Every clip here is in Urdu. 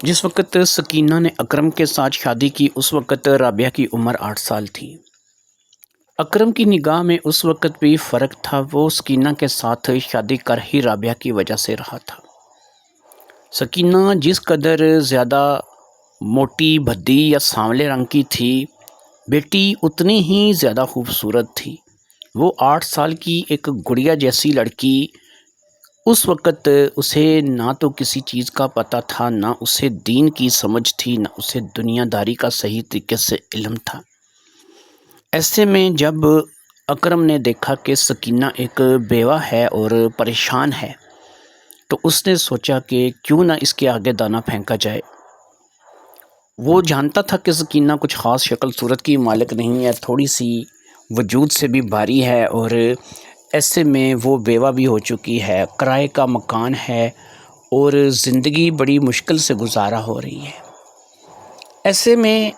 جس وقت سکینہ نے اکرم کے ساتھ شادی کی اس وقت رابعہ کی عمر 8 سال تھی۔ اکرم کی نگاہ میں اس وقت بھی فرق تھا، وہ سکینہ کے ساتھ شادی کر ہی رابعہ کی وجہ سے رہا تھا۔ سکینہ جس قدر زیادہ موٹی بھدی یا سانولے رنگ کی تھی، بیٹی اتنی ہی زیادہ خوبصورت تھی۔ وہ 8 سال کی ایک گڑیا جیسی لڑکی، اس وقت اسے نہ تو کسی چیز کا پتہ تھا، نہ اسے دین کی سمجھ تھی، نہ اسے دنیا داری کا صحیح طریقے سے علم تھا۔ ایسے میں جب اکرم نے دیکھا کہ سکینہ ایک بیوہ ہے اور پریشان ہے، تو اس نے سوچا کہ کیوں نہ اس کے آگے دانہ پھینکا جائے۔ وہ جانتا تھا کہ سکینہ کچھ خاص شکل صورت کی مالک نہیں ہے، تھوڑی سی وجود سے بھی بھاری ہے، اور ایسے میں وہ بیوہ بھی ہو چکی ہے، کرائے کا مکان ہے اور زندگی بڑی مشکل سے گزارا ہو رہی ہے۔ ایسے میں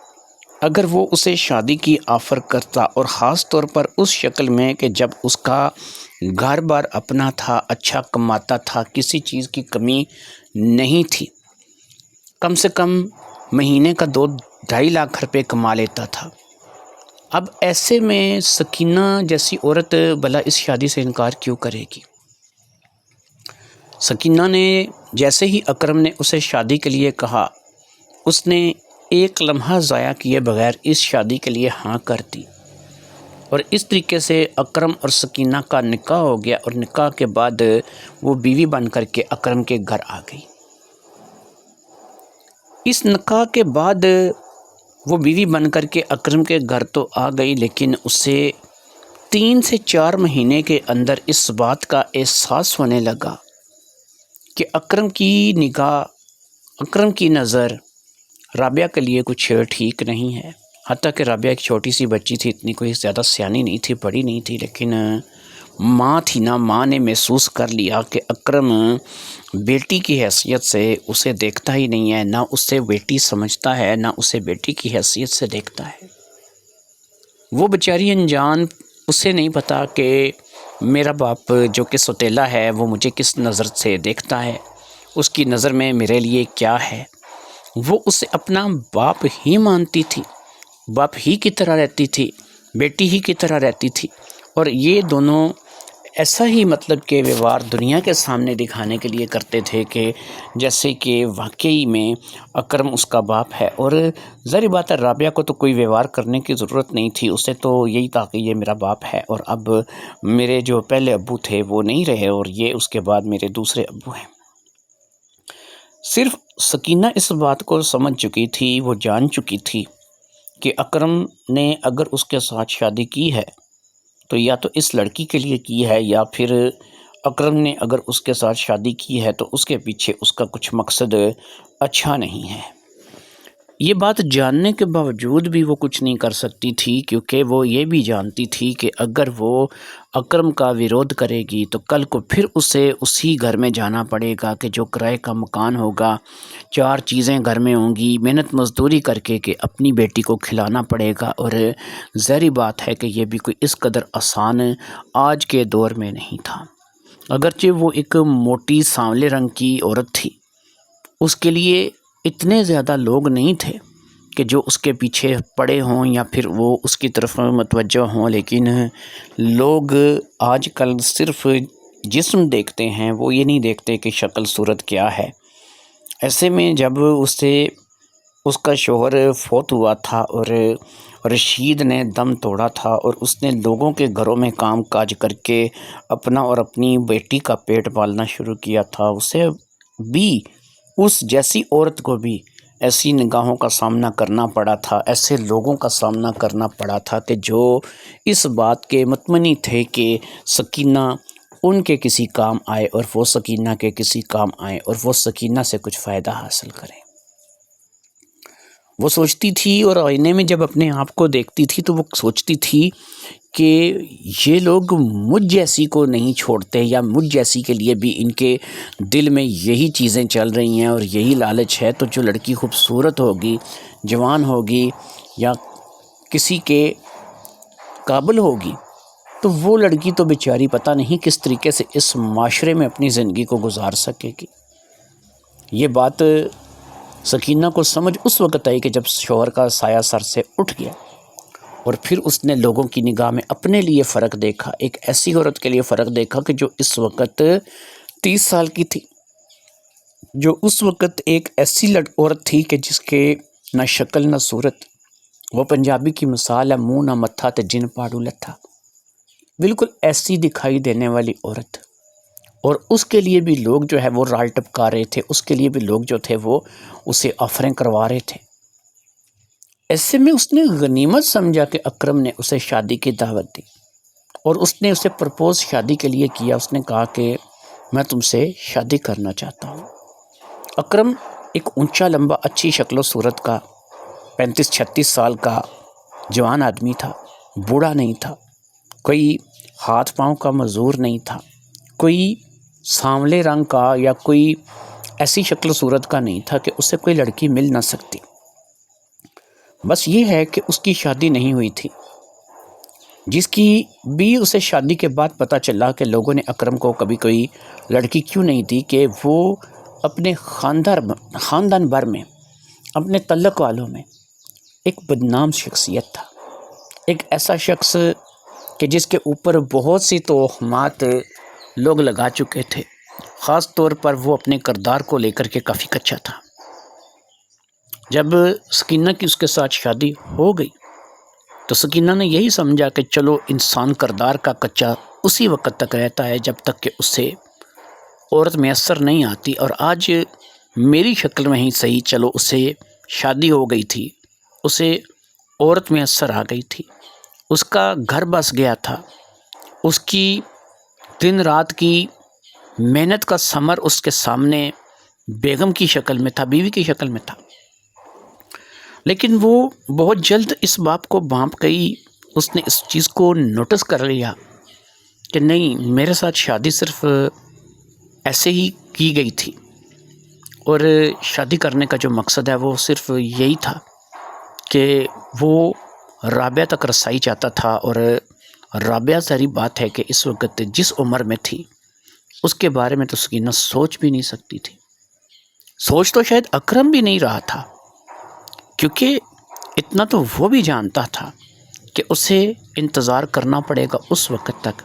اگر وہ اسے شادی کی آفر کرتا، اور خاص طور پر اس شکل میں کہ جب اس کا گھر بار اپنا تھا، اچھا کماتا تھا، کسی چیز کی کمی نہیں تھی، کم سے کم مہینے کا 2-2.5 لاکھ روپے کما لیتا تھا، اب ایسے میں سکینہ جیسی عورت بھلا اس شادی سے انکار کیوں کرے گی؟ سکینہ نے جیسے ہی اکرم نے اسے شادی کے لیے کہا، اس نے ایک لمحہ ضائع کیے بغیر اس شادی کے لیے ہاں کر دی، اور اس طریقے سے اکرم اور سکینہ کا نکاح ہو گیا، اور نکاح کے بعد وہ بیوی بن کر کے اکرم کے گھر آ گئی۔ اس نکاح کے بعد وہ بیوی بن کر کے اکرم کے گھر تو آ گئی، لیکن اسے 3 سے 4 مہینے کے اندر اس بات کا احساس ہونے لگا کہ اکرم کی نگاہ، اکرم کی نظر رابعہ کے لیے کچھ ٹھیک نہیں ہے۔ حتیٰ کہ رابعہ ایک چھوٹی سی بچی تھی، اتنی کوئی زیادہ سیانی نہیں تھی، بڑی نہیں تھی، لیکن ماں تھی نا، ماں نے محسوس کر لیا کہ اکرم بیٹی کی حیثیت سے اسے دیکھتا ہی نہیں ہے، نہ اسے بیٹی سمجھتا ہے، نہ اسے بیٹی کی حیثیت سے دیکھتا ہے۔ وہ بیچاری انجان، اسے نہیں پتا کہ میرا باپ جو کہ سوتیلا ہے وہ مجھے کس نظر سے دیکھتا ہے، اس کی نظر میں میرے لیے کیا ہے۔ وہ اسے اپنا باپ ہی مانتی تھی، باپ ہی کی طرح رہتی تھی، بیٹی ہی کی طرح رہتی تھی، اور یہ دونوں ایسا ہی مطلب کہ ویوہار دنیا کے سامنے دکھانے کے لیے کرتے تھے کہ جیسے کہ واقعی میں اکرم اس کا باپ ہے۔ اور ظاہر بات ہے رابعہ کو تو کوئی ویوہار کرنے کی ضرورت نہیں تھی، اسے تو یہی تھا کہ یہ میرا باپ ہے، اور اب میرے جو پہلے ابو تھے وہ نہیں رہے، اور یہ اس کے بعد میرے دوسرے ابو ہیں۔ صرف سکینہ اس بات کو سمجھ چکی تھی، وہ جان چکی تھی کہ اکرم نے اگر اس کے ساتھ شادی کی ہے تو یا تو اس لڑکی کے لیے کی ہے، یا پھر اکرم نے اگر اس کے ساتھ شادی کی ہے تو اس کے پیچھے اس کا کچھ مقصد اچھا نہیں ہے۔ یہ بات جاننے کے باوجود بھی وہ کچھ نہیں کر سکتی تھی، کیونکہ وہ یہ بھی جانتی تھی کہ اگر وہ اکرم کا ویرودھ کرے گی تو کل کو پھر اسے اسی گھر میں جانا پڑے گا کہ جو کرائے کا مکان ہوگا، 4 چیزیں گھر میں ہوں گی، محنت مزدوری کر کے کہ اپنی بیٹی کو کھلانا پڑے گا، اور ظاہری بات ہے کہ یہ بھی کوئی اس قدر آسان آج کے دور میں نہیں تھا۔ اگرچہ وہ ایک موٹی سانولے رنگ کی عورت تھی، اس کے لیے اتنے زیادہ لوگ نہیں تھے کہ جو اس کے پیچھے پڑے ہوں یا پھر وہ اس کی طرف متوجہ ہوں، لیکن لوگ آج کل صرف جسم دیکھتے ہیں، وہ یہ نہیں دیکھتے کہ شکل صورت کیا ہے۔ ایسے میں جب اس کا شوہر فوت ہوا تھا اور رشید نے دم توڑا تھا، اور اس نے لوگوں کے گھروں میں کام کاج کر کے اپنا اور اپنی بیٹی کا پیٹ پالنا شروع کیا تھا، اسے بھی، اس جیسی عورت کو بھی ایسی نگاہوں کا سامنا کرنا پڑا تھا، ایسے لوگوں کا سامنا کرنا پڑا تھا کہ جو اس بات کے مطمئن تھے کہ سکینہ ان کے کسی کام آئے، اور وہ سکینہ کے کسی کام آئے، اور وہ سکینہ سے کچھ فائدہ حاصل کریں۔ وہ سوچتی تھی، اور آئینے میں جب اپنے آپ کو دیکھتی تھی تو وہ سوچتی تھی کہ یہ لوگ مجھ جیسی کو نہیں چھوڑتے، یا مجھ جیسی کے لیے بھی ان کے دل میں یہی چیزیں چل رہی ہیں اور یہی لالچ ہے، تو جو لڑکی خوبصورت ہوگی، جوان ہوگی، یا کسی کے قابل ہوگی، تو وہ لڑکی تو بیچاری پتہ نہیں کس طریقے سے اس معاشرے میں اپنی زندگی کو گزار سکے گی۔ یہ بات سکینہ کو سمجھ اس وقت آئی کہ جب شوہر کا سایہ سر سے اٹھ گیا، اور پھر اس نے لوگوں کی نگاہ میں اپنے لیے فرق دیکھا، ایک ایسی عورت کے لیے فرق دیکھا کہ جو اس وقت 30 سال کی تھی، جو اس وقت ایک ایسی عورت تھی کہ جس کے نہ شکل نہ صورت، وہ پنجابی کی مثال ہے، منہ نہ متھا تے جن پاڑو لتھا، بالکل ایسی دکھائی دینے والی عورت، اور اس کے لیے بھی لوگ جو ہے وہ رال ٹپکا رہے تھے، اس کے لیے بھی لوگ جو تھے وہ اسے آفریں کروا رہے تھے۔ ایسے میں اس نے غنیمت سمجھا کہ اکرم نے اسے شادی کی دعوت دی، اور اس نے اسے پرپوز شادی کے لیے کیا۔ اس نے کہا کہ میں تم سے شادی کرنا چاہتا ہوں۔ اکرم ایک اونچا لمبا اچھی شکل و صورت کا 35-36 سال کا جوان آدمی تھا، بوڑھا نہیں تھا، کوئی ہاتھ پاؤں کا معذور نہیں تھا، کوئی سانولے رنگ کا یا کوئی ایسی شکل و صورت کا نہیں تھا کہ اسے کوئی لڑکی مل نہ سکتی۔ بس یہ ہے کہ اس کی شادی نہیں ہوئی تھی، جس کی بھی اسے شادی کے بعد پتہ چلا کہ لوگوں نے اکرم کو کبھی کوئی لڑکی کیوں نہیں دی کہ وہ اپنے خاندان بھر میں، اپنے تعلق والوں میں ایک بدنام شخصیت تھا، ایک ایسا شخص کہ جس کے اوپر بہت سی توہمات لوگ لگا چکے تھے، خاص طور پر وہ اپنے کردار کو لے کر کے کافی کچا تھا۔ جب سکینہ کی اس کے ساتھ شادی ہو گئی تو سکینہ نے یہی سمجھا کہ چلو انسان کردار کا کچا اسی وقت تک رہتا ہے جب تک کہ اسے عورت میسر نہیں آتی، اور آج میری شکل میں ہی صحیح، چلو اسے شادی ہو گئی تھی، اسے عورت میسر آ گئی تھی، اس کا گھر بس گیا تھا، اس کی دن رات کی محنت کا ثمر اس کے سامنے بیگم کی شکل میں تھا، بیوی کی شکل میں تھا۔ لیکن وہ بہت جلد اس بات کو بھانپ گئی، اس نے اس چیز کو نوٹس کر لیا کہ نہیں، میرے ساتھ شادی صرف ایسے ہی کی گئی تھی، اور شادی کرنے کا جو مقصد ہے وہ صرف یہی تھا کہ وہ رابعہ تک رسائی چاہتا تھا، اور رابعہ ساری بات ہے کہ اس وقت جس عمر میں تھی اس کے بارے میں تو سکینہ سوچ بھی نہیں سکتی تھی، سوچ تو شاید اکرم بھی نہیں رہا تھا، کیونکہ اتنا تو وہ بھی جانتا تھا کہ اسے انتظار کرنا پڑے گا اس وقت تک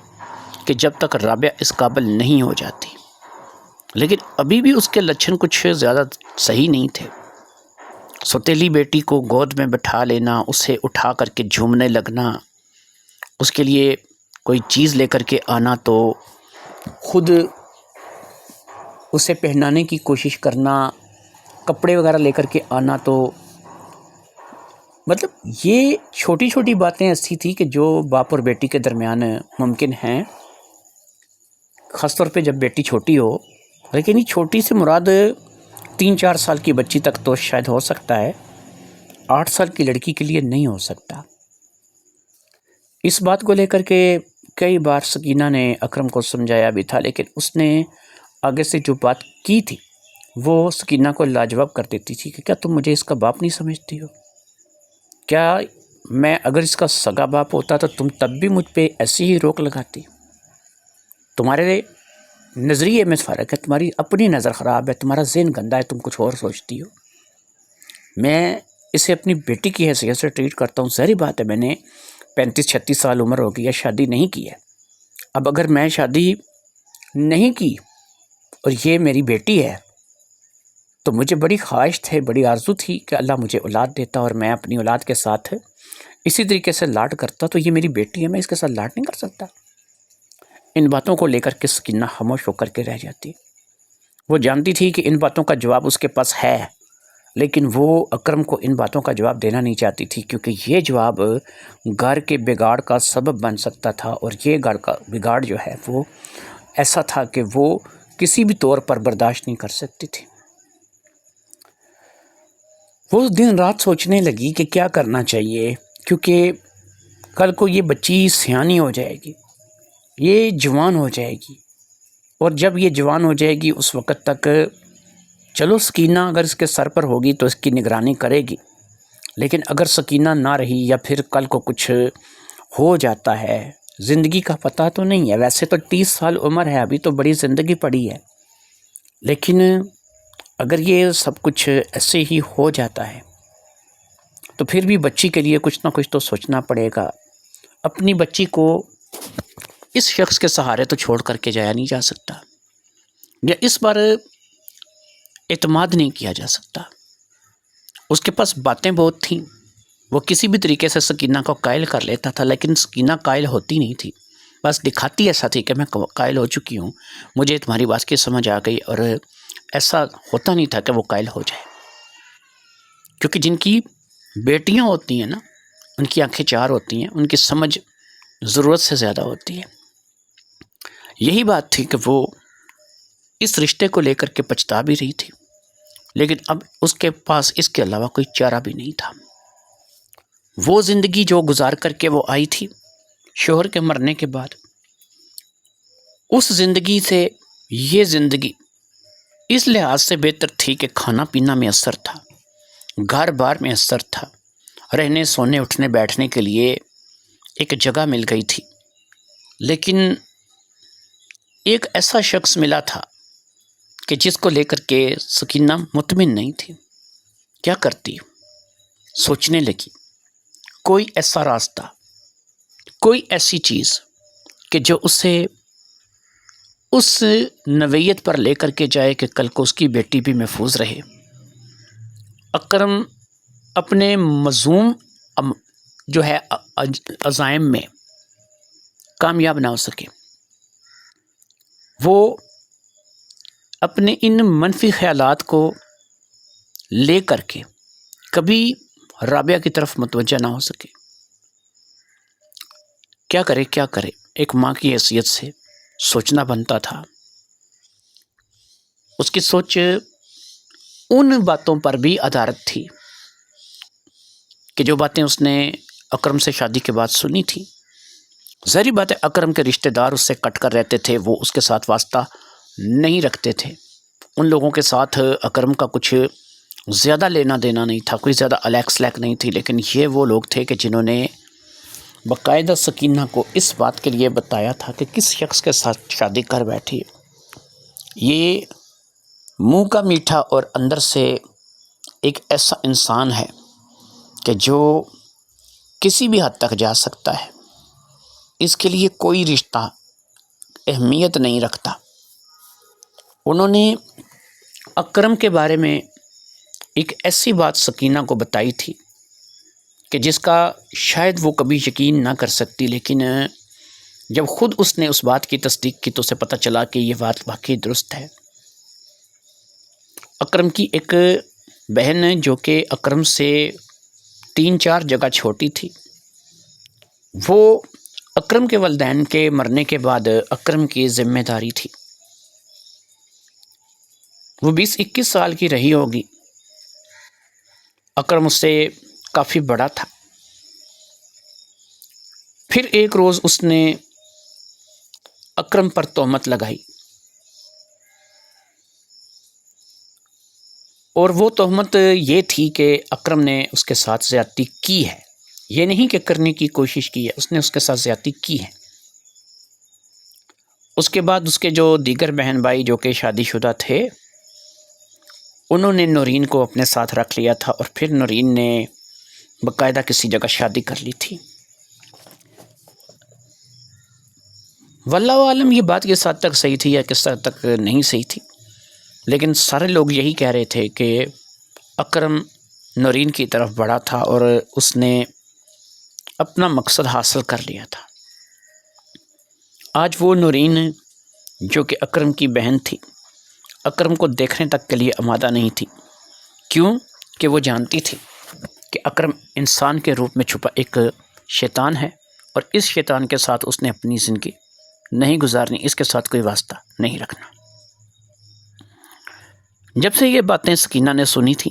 کہ جب تک رابعہ اس قابل نہیں ہو جاتی۔ لیکن ابھی بھی اس کے لچھن کچھ زیادہ صحیح نہیں تھے۔ سوتیلی بیٹی کو گود میں بٹھا لینا، اسے اٹھا کر کے جھومنے لگنا، اس کے لیے کوئی چیز لے کر کے آنا تو خود اسے پہنانے کی کوشش کرنا، کپڑے وغیرہ لے کر کے آنا، تو مطلب یہ چھوٹی چھوٹی باتیں ایسی تھی کہ جو باپ اور بیٹی کے درمیان ممکن ہیں، خاص طور پہ جب بیٹی چھوٹی ہو۔ لیکن یہ چھوٹی سے مراد 3-4 سال کی بچی تک تو شاید ہو سکتا ہے، 8 سال کی لڑکی کے لیے نہیں ہو سکتا۔ اس بات کو لے کر کے کئی بار سکینہ نے اکرم کو سمجھایا بھی تھا، لیکن اس نے آگے سے جو بات کی تھی وہ سکینہ کو لاجواب کر دیتی تھی کہ کیا تم مجھے اس کا باپ نہیں سمجھتی ہو؟ کیا میں اگر اس کا سگا باپ ہوتا تو تم تب بھی مجھ پہ ایسی ہی روک لگاتی؟ تمہارے نظریے میں فرق ہے، تمہاری اپنی نظر خراب ہے، تمہارا ذہن گندا ہے، تم کچھ اور سوچتی ہو۔ میں اسے اپنی بیٹی کی حیثیت سے ٹریٹ کرتا ہوں۔ ظاہری بات ہے میں نے 35-36 سال عمر ہو گئی ہے، شادی نہیں کی ہے۔ اب اگر میں شادی نہیں کی اور یہ میری بیٹی ہے تو مجھے بڑی خواہش تھی، بڑی آرزو تھی کہ اللہ مجھے اولاد دیتا اور میں اپنی اولاد کے ساتھ اسی طریقے سے لاڈ کرتا، تو یہ میری بیٹی ہے، میں اس کے ساتھ لاڈ نہیں کر سکتا۔ ان باتوں کو لے کر کے سکینہ خاموش ہو کر کے رہ جاتی۔ وہ جانتی تھی کہ ان باتوں کا جواب اس کے پاس ہے، لیکن وہ اکرم کو ان باتوں کا جواب دینا نہیں چاہتی تھی، کیونکہ یہ جواب گھر کے بگاڑ کا سبب بن سکتا تھا، اور یہ گھر کا بگاڑ جو ہے وہ ایسا تھا کہ وہ کسی بھی طور پر برداشت نہیں کر سکتی تھی۔ وہ دن رات سوچنے لگی کہ کیا کرنا چاہیے، کیونکہ کل کو یہ بچی سیانی ہو جائے گی، یہ جوان ہو جائے گی، اور جب یہ جوان ہو جائے گی اس وقت تک چلو سکینہ اگر اس کے سر پر ہوگی تو اس کی نگرانی کرے گی، لیکن اگر سکینہ نہ رہی یا پھر کل کو کچھ ہو جاتا ہے، زندگی کا پتہ تو نہیں ہے۔ ویسے تو 30 سال عمر ہے، ابھی تو بڑی زندگی پڑی ہے، لیکن اگر یہ سب کچھ ایسے ہی ہو جاتا ہے تو پھر بھی بچی کے لیے کچھ نہ کچھ تو سوچنا پڑے گا. اپنی بچی کو اس شخص کے سہارے تو چھوڑ کر کے جایا نہیں جا سکتا، یا اس بار اعتماد نہیں کیا جا سکتا. اس کے پاس باتیں بہت تھیں، وہ کسی بھی طریقے سے سکینہ کو قائل کر لیتا تھا، لیکن سکینہ قائل ہوتی نہیں تھی، بس دکھاتی ایسا تھی کہ میں قائل ہو چکی ہوں، مجھے تمہاری بات کی سمجھ آ گئی، اور ایسا ہوتا نہیں تھا کہ وہ قائل ہو جائے. کیونکہ جن کی بیٹیاں ہوتی ہیں نا، ان کی آنکھیں چار ہوتی ہیں، ان کی سمجھ ضرورت سے زیادہ ہوتی ہے. یہی بات تھی کہ وہ اس رشتے کو لے کر کے پچھتا بھی رہی تھی، لیکن اب اس کے پاس اس کے علاوہ کوئی چارہ بھی نہیں تھا. وہ زندگی جو گزار کر کے وہ آئی تھی شوہر کے مرنے کے بعد، اس زندگی سے یہ زندگی اس لحاظ سے بہتر تھی کہ کھانا پینا میسر تھا، گھر بار میسر تھا، رہنے سونے اٹھنے بیٹھنے کے لیے ایک جگہ مل گئی تھی. لیکن ایک ایسا شخص ملا تھا کہ جس کو لے کر کے سکینہ مطمئن نہیں تھی. کیا کرتی؟ سوچنے لگی کوئی ایسا راستہ، کوئی ایسی چیز کہ جو اسے اس نوعیت پر لے کر کے جائے کہ کل کو اس کی بیٹی بھی محفوظ رہے، اکرم اپنے مذموم جو ہے عزائم میں کامیاب نہ ہو سکے. وہ اپنے ان منفی خیالات کو لے کر کے کبھی رابعہ کی طرف متوجہ نہ ہو سکے. کیا کرے ایک ماں کی حیثیت سے سوچنا بنتا تھا. اس کی سوچ ان باتوں پر بھی آدھارت تھی کہ جو باتیں اس نے اکرم سے شادی کے بعد سنی تھی. ظاہری بات ہے اکرم کے رشتہ دار اس سے کٹ کر رہتے تھے، وہ اس کے ساتھ واسطہ نہیں رکھتے تھے. ان لوگوں کے ساتھ اکرم کا کچھ زیادہ لینا دینا نہیں تھا، کوئی زیادہ الیک سلیک نہیں تھی. لیکن یہ وہ لوگ تھے کہ جنہوں نے باقاعدہ سکینہ کو اس بات کے لیے بتایا تھا کہ کس شخص کے ساتھ شادی کر بیٹھی، یہ منہ کا میٹھا اور اندر سے ایک ایسا انسان ہے کہ جو کسی بھی حد تک جا سکتا ہے، اس کے لیے کوئی رشتہ اہمیت نہیں رکھتا. انہوں نے اکرم کے بارے میں ایک ایسی بات سکینہ کو بتائی تھی کہ جس کا شاید وہ کبھی یقین نہ کر سکتی، لیکن جب خود اس نے اس بات کی تصدیق کی تو اسے پتہ چلا کہ یہ بات واقعی درست ہے. اکرم کی ایک بہن جو کہ اکرم سے 3-4 جگہ چھوٹی تھی، وہ اکرم کے والدین کے مرنے کے بعد اکرم کی ذمہ داری تھی. وہ 20-21 سال کی رہی ہوگی. اکرم اس سے کافی بڑا تھا. پھر ایک روز اس نے اکرم پر تہمت لگائی، اور وہ تہمت یہ تھی کہ اکرم نے اس کے ساتھ زیادتی کی ہے. یہ نہیں کہ کرنے کی کوشش کی ہے، اس نے اس کے ساتھ زیادتی کی ہے. اس کے بعد اس کے جو دیگر بہن بھائی جو کہ شادی شدہ تھے، انہوں نے نورین کو اپنے ساتھ رکھ لیا تھا، اور پھر نورین نے باقاعدہ کسی جگہ شادی کر لی تھی. واللہ عالم یہ بات کس حد تک صحیح تھی یا کس حد تک نہیں صحیح تھی، لیکن سارے لوگ یہی کہہ رہے تھے کہ اکرم نورین کی طرف بڑھا تھا اور اس نے اپنا مقصد حاصل کر لیا تھا. آج وہ نورین جو کہ اکرم کی بہن تھی، اکرم کو دیکھنے تک کے لیے آمادہ نہیں تھی. کیوں کہ وہ جانتی تھی کہ اکرم انسان کے روپ میں چھپا ایک شیطان ہے، اور اس شیطان کے ساتھ اس نے اپنی زندگی نہیں گزارنی، اس کے ساتھ کوئی واسطہ نہیں رکھنا. جب سے یہ باتیں سکینہ نے سنی تھی،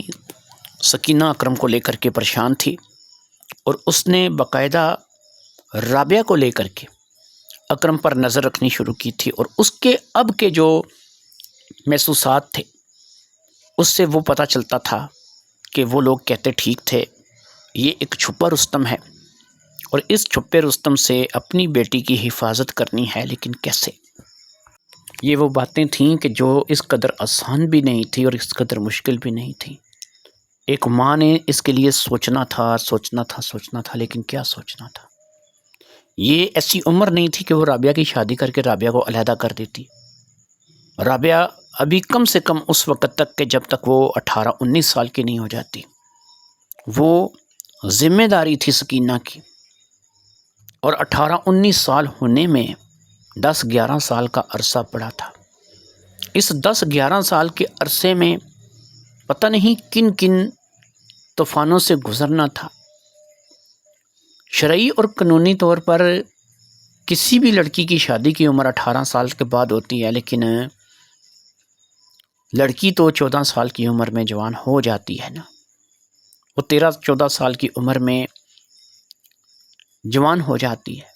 سکینہ اکرم کو لے کر کے پریشان تھی، اور اس نے باقاعدہ رابعہ کو لے کر کے اکرم پر نظر رکھنی شروع کی تھی. اور اس کے اب کے جو محسوسات تھے اس سے وہ پتہ چلتا تھا کہ وہ لوگ کہتے ٹھیک تھے، یہ ایک چھپا رستم ہے، اور اس چھپے رستم سے اپنی بیٹی کی حفاظت کرنی ہے، لیکن کیسے؟ یہ وہ باتیں تھیں کہ جو اس قدر آسان بھی نہیں تھی اور اس قدر مشکل بھی نہیں تھی۔ ایک ماں نے اس کے لیے سوچنا تھا، لیکن کیا سوچنا تھا؟ یہ ایسی عمر نہیں تھی کہ وہ رابعہ کی شادی کر کے رابعہ کو علیحدہ کر دیتی۔ رابعہ ابھی کم سے کم اس وقت تک کہ جب تک وہ 18-19 سال کی نہیں ہو جاتی، وہ ذمہ داری تھی سکینہ کی، اور 18-19 سال ہونے میں 10-11 سال کا عرصہ پڑا تھا۔ اس 10-11 سال کے عرصے میں پتہ نہیں کن کن طوفانوں سے گزرنا تھا۔ شرعی اور قانونی طور پر کسی بھی لڑکی کی شادی کی عمر 18 سال کے بعد ہوتی ہے، لیکن لڑکی تو 14 سال کی عمر میں جوان ہو جاتی ہے نا، وہ 13-14 سال کی عمر میں جوان ہو جاتی ہے،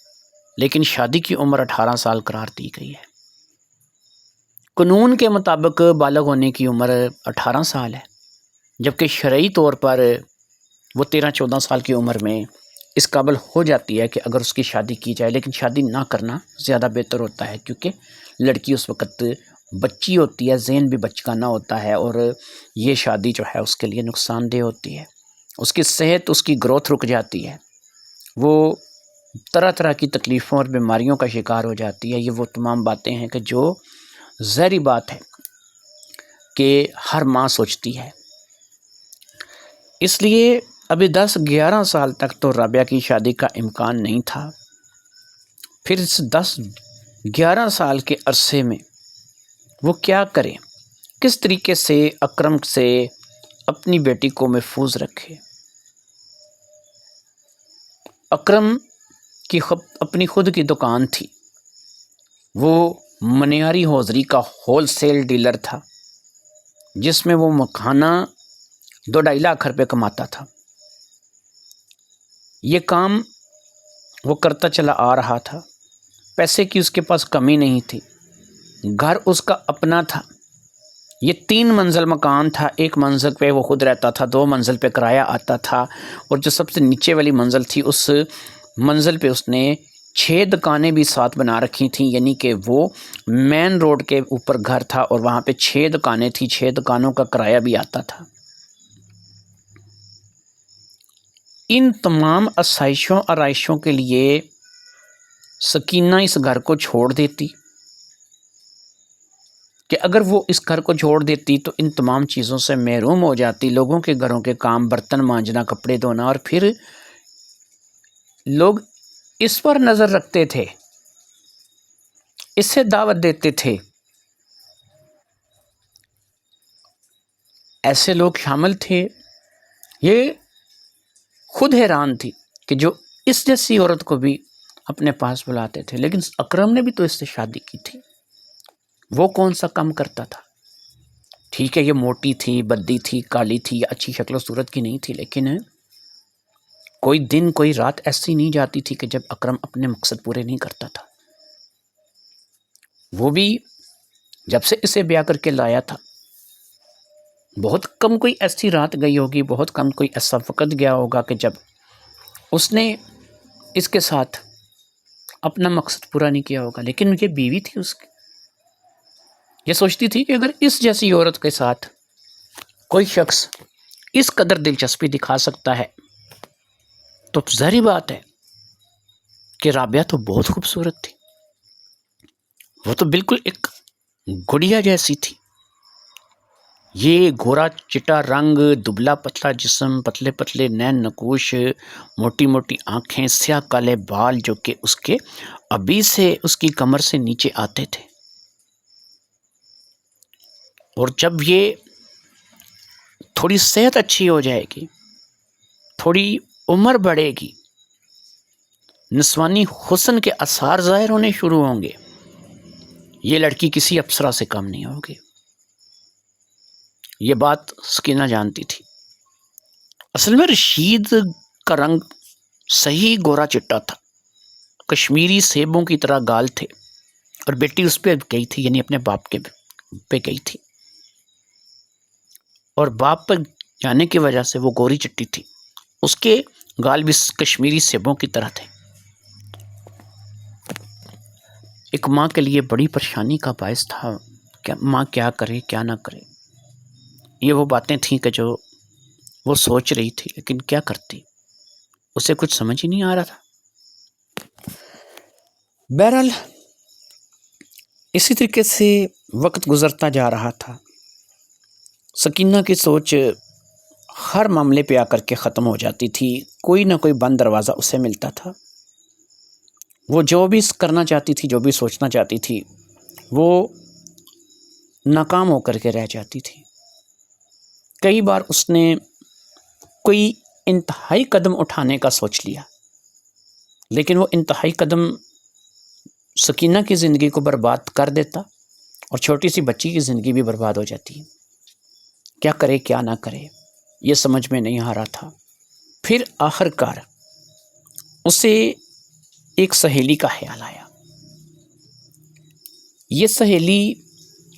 لیکن شادی کی عمر 18 سال قرار دی گئی ہے۔ قانون کے مطابق بالغ ہونے کی عمر 18 سال ہے، جبکہ شرعی طور پر وہ 13-14 سال کی عمر میں اس قابل ہو جاتی ہے کہ اگر اس کی شادی کی جائے، لیکن شادی نہ کرنا زیادہ بہتر ہوتا ہے، کیونکہ لڑکی اس وقت بچی ہوتی ہے، ذہن بھی بچکانا ہوتا ہے، اور یہ شادی جو ہے اس کے لیے نقصان دہ ہوتی ہے۔ اس کی صحت، اس کی گروتھ رک جاتی ہے، وہ طرح طرح کی تکلیفوں اور بیماریوں کا شکار ہو جاتی ہے۔ یہ وہ تمام باتیں ہیں کہ جو ظاہری بات ہے کہ ہر ماں سوچتی ہے۔ اس لیے ابھی 10-11 سال تک تو رابعہ کی شادی کا امکان نہیں تھا۔ پھر اس 10-11 سال کے عرصے میں وہ کیا کرے، کس طریقے سے اکرم سے اپنی بیٹی کو محفوظ رکھے۔ اکرم کی اپنی خود کی دکان تھی، وہ منیاری ہوزری کا ہول سیل ڈیلر تھا، جس میں وہ مکھانہ 2-2.5 لاکھ روپے کماتا تھا۔ یہ کام وہ کرتا چلا آ رہا تھا، پیسے کی اس کے پاس کمی نہیں تھی، گھر اس کا اپنا تھا۔ یہ 3 منزل مکان تھا، 1 منزل پہ وہ خود رہتا تھا، 2 منزل پہ کرایہ آتا تھا، اور جو سب سے نیچے والی منزل تھی اس منزل پہ اس نے 6 دکانیں بھی ساتھ بنا رکھی تھیں، یعنی کہ وہ مین روڈ کے اوپر گھر تھا اور وہاں پہ 6 دکانیں تھیں، 6 دکانوں کا کرایہ بھی آتا تھا۔ ان تمام آسائشوں آرائشوں کے لیے سکینہ اس گھر کو چھوڑ دیتی کہ اگر وہ اس گھر کو چھوڑ دیتی تو ان تمام چیزوں سے محروم ہو جاتی، لوگوں کے گھروں کے کام، برتن مانجنا، کپڑے دھونا، اور پھر لوگ اس پر نظر رکھتے تھے، اس سے دعوت دیتے تھے۔ ایسے لوگ شامل تھے، یہ خود حیران تھی کہ جو اس جیسی عورت کو بھی اپنے پاس بلاتے تھے، لیکن اکرم نے بھی تو اس سے شادی کی تھی، وہ کون سا کم کرتا تھا؟ ٹھیک ہے، یہ موٹی تھی، بدی تھی، کالی تھی، اچھی شکل و صورت کی نہیں تھی، لیکن کوئی دن کوئی رات ایسی نہیں جاتی تھی کہ جب اکرم اپنے مقصد پورے نہیں کرتا تھا۔ وہ بھی جب سے اسے بیاہ کر کے لایا تھا، بہت کم کوئی ایسی رات گئی ہوگی، بہت کم کوئی ایسا وقت گیا ہوگا کہ جب اس نے اس کے ساتھ اپنا مقصد پورا نہیں کیا ہوگا، لیکن یہ بیوی تھی اس کی۔ یہ سوچتی تھی کہ اگر اس جیسی عورت کے ساتھ کوئی شخص اس قدر دلچسپی دکھا سکتا ہے تو ظاہری بات ہے کہ رابعہ تو بہت خوبصورت تھی، وہ تو بالکل ایک گڑیا جیسی تھی۔ یہ گورا چٹا رنگ، دبلا پتلا جسم، پتلے پتلے نین نقوش، موٹی موٹی آنکھیں، سیاہ کالے بال جو کہ اس کے ابھی سے اس کی کمر سے نیچے آتے تھے، اور جب یہ تھوڑی صحت اچھی ہو جائے گی، تھوڑی عمر بڑھے گی، نسوانی حسن کے آثار ظاہر ہونے شروع ہوں گے، یہ لڑکی کسی اپسرا سے کم نہیں ہوگی۔ یہ بات سکینہ جانتی تھی۔ اصل میں رشید کا رنگ صحیح گورا چٹا تھا، کشمیری سیبوں کی طرح گال تھے، اور بیٹی اس پہ گئی تھی، یعنی اپنے باپ کے پہ گئی تھی، اور باپ پر جانے کی وجہ سے وہ گوری چٹی تھی، اس کے گال بھی کشمیری سیبوں کی طرح تھے۔ ایک ماں کے لیے بڑی پریشانی کا باعث تھا کہ ماں کیا کرے کیا نہ کرے۔ یہ وہ باتیں تھیں کہ جو وہ سوچ رہی تھی، لیکن کیا کرتی، اسے کچھ سمجھ ہی نہیں آ رہا تھا۔ بہرحال اسی طریقے سے وقت گزرتا جا رہا تھا۔ سکینہ کی سوچ ہر معاملے پہ آ کر کے ختم ہو جاتی تھی، کوئی نہ کوئی بند دروازہ اسے ملتا تھا۔ وہ جو بھی کرنا چاہتی تھی، جو بھی سوچنا چاہتی تھی، وہ ناکام ہو کر کے رہ جاتی تھی۔ کئی بار اس نے کوئی انتہائی قدم اٹھانے کا سوچ لیا، لیکن وہ انتہائی قدم سکینہ کی زندگی کو برباد کر دیتا اور چھوٹی سی بچی کی زندگی بھی برباد ہو جاتی۔ کیا کرے کیا نہ کرے یہ سمجھ میں نہیں آ رہا تھا۔ پھر آخر کار اسے ایک سہیلی کا خیال آیا۔ یہ سہیلی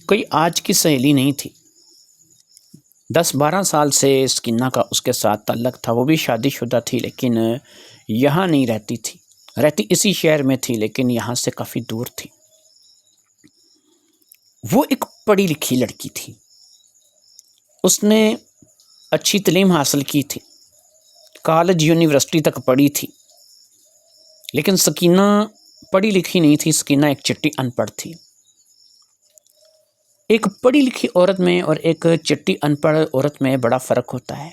کوئی آج کی سہیلی نہیں تھی، 10-12 سال سے سکینہ کا اس کے ساتھ تعلق تھا۔ وہ بھی شادی شدہ تھی، لیکن یہاں نہیں رہتی تھی، رہتی اسی شہر میں تھی لیکن یہاں سے کافی دور تھی۔ وہ ایک پڑھی لکھی لڑکی تھی، اس نے اچھی تعلیم حاصل کی تھی، کالج یونیورسٹی تک پڑھی تھی، لیکن سکینہ پڑھی لکھی نہیں تھی۔ سکینہ ایک چٹی ان پڑھ تھی۔ ایک پڑھی لکھی عورت میں اور ایک چٹی ان پڑھ عورت میں بڑا فرق ہوتا ہے۔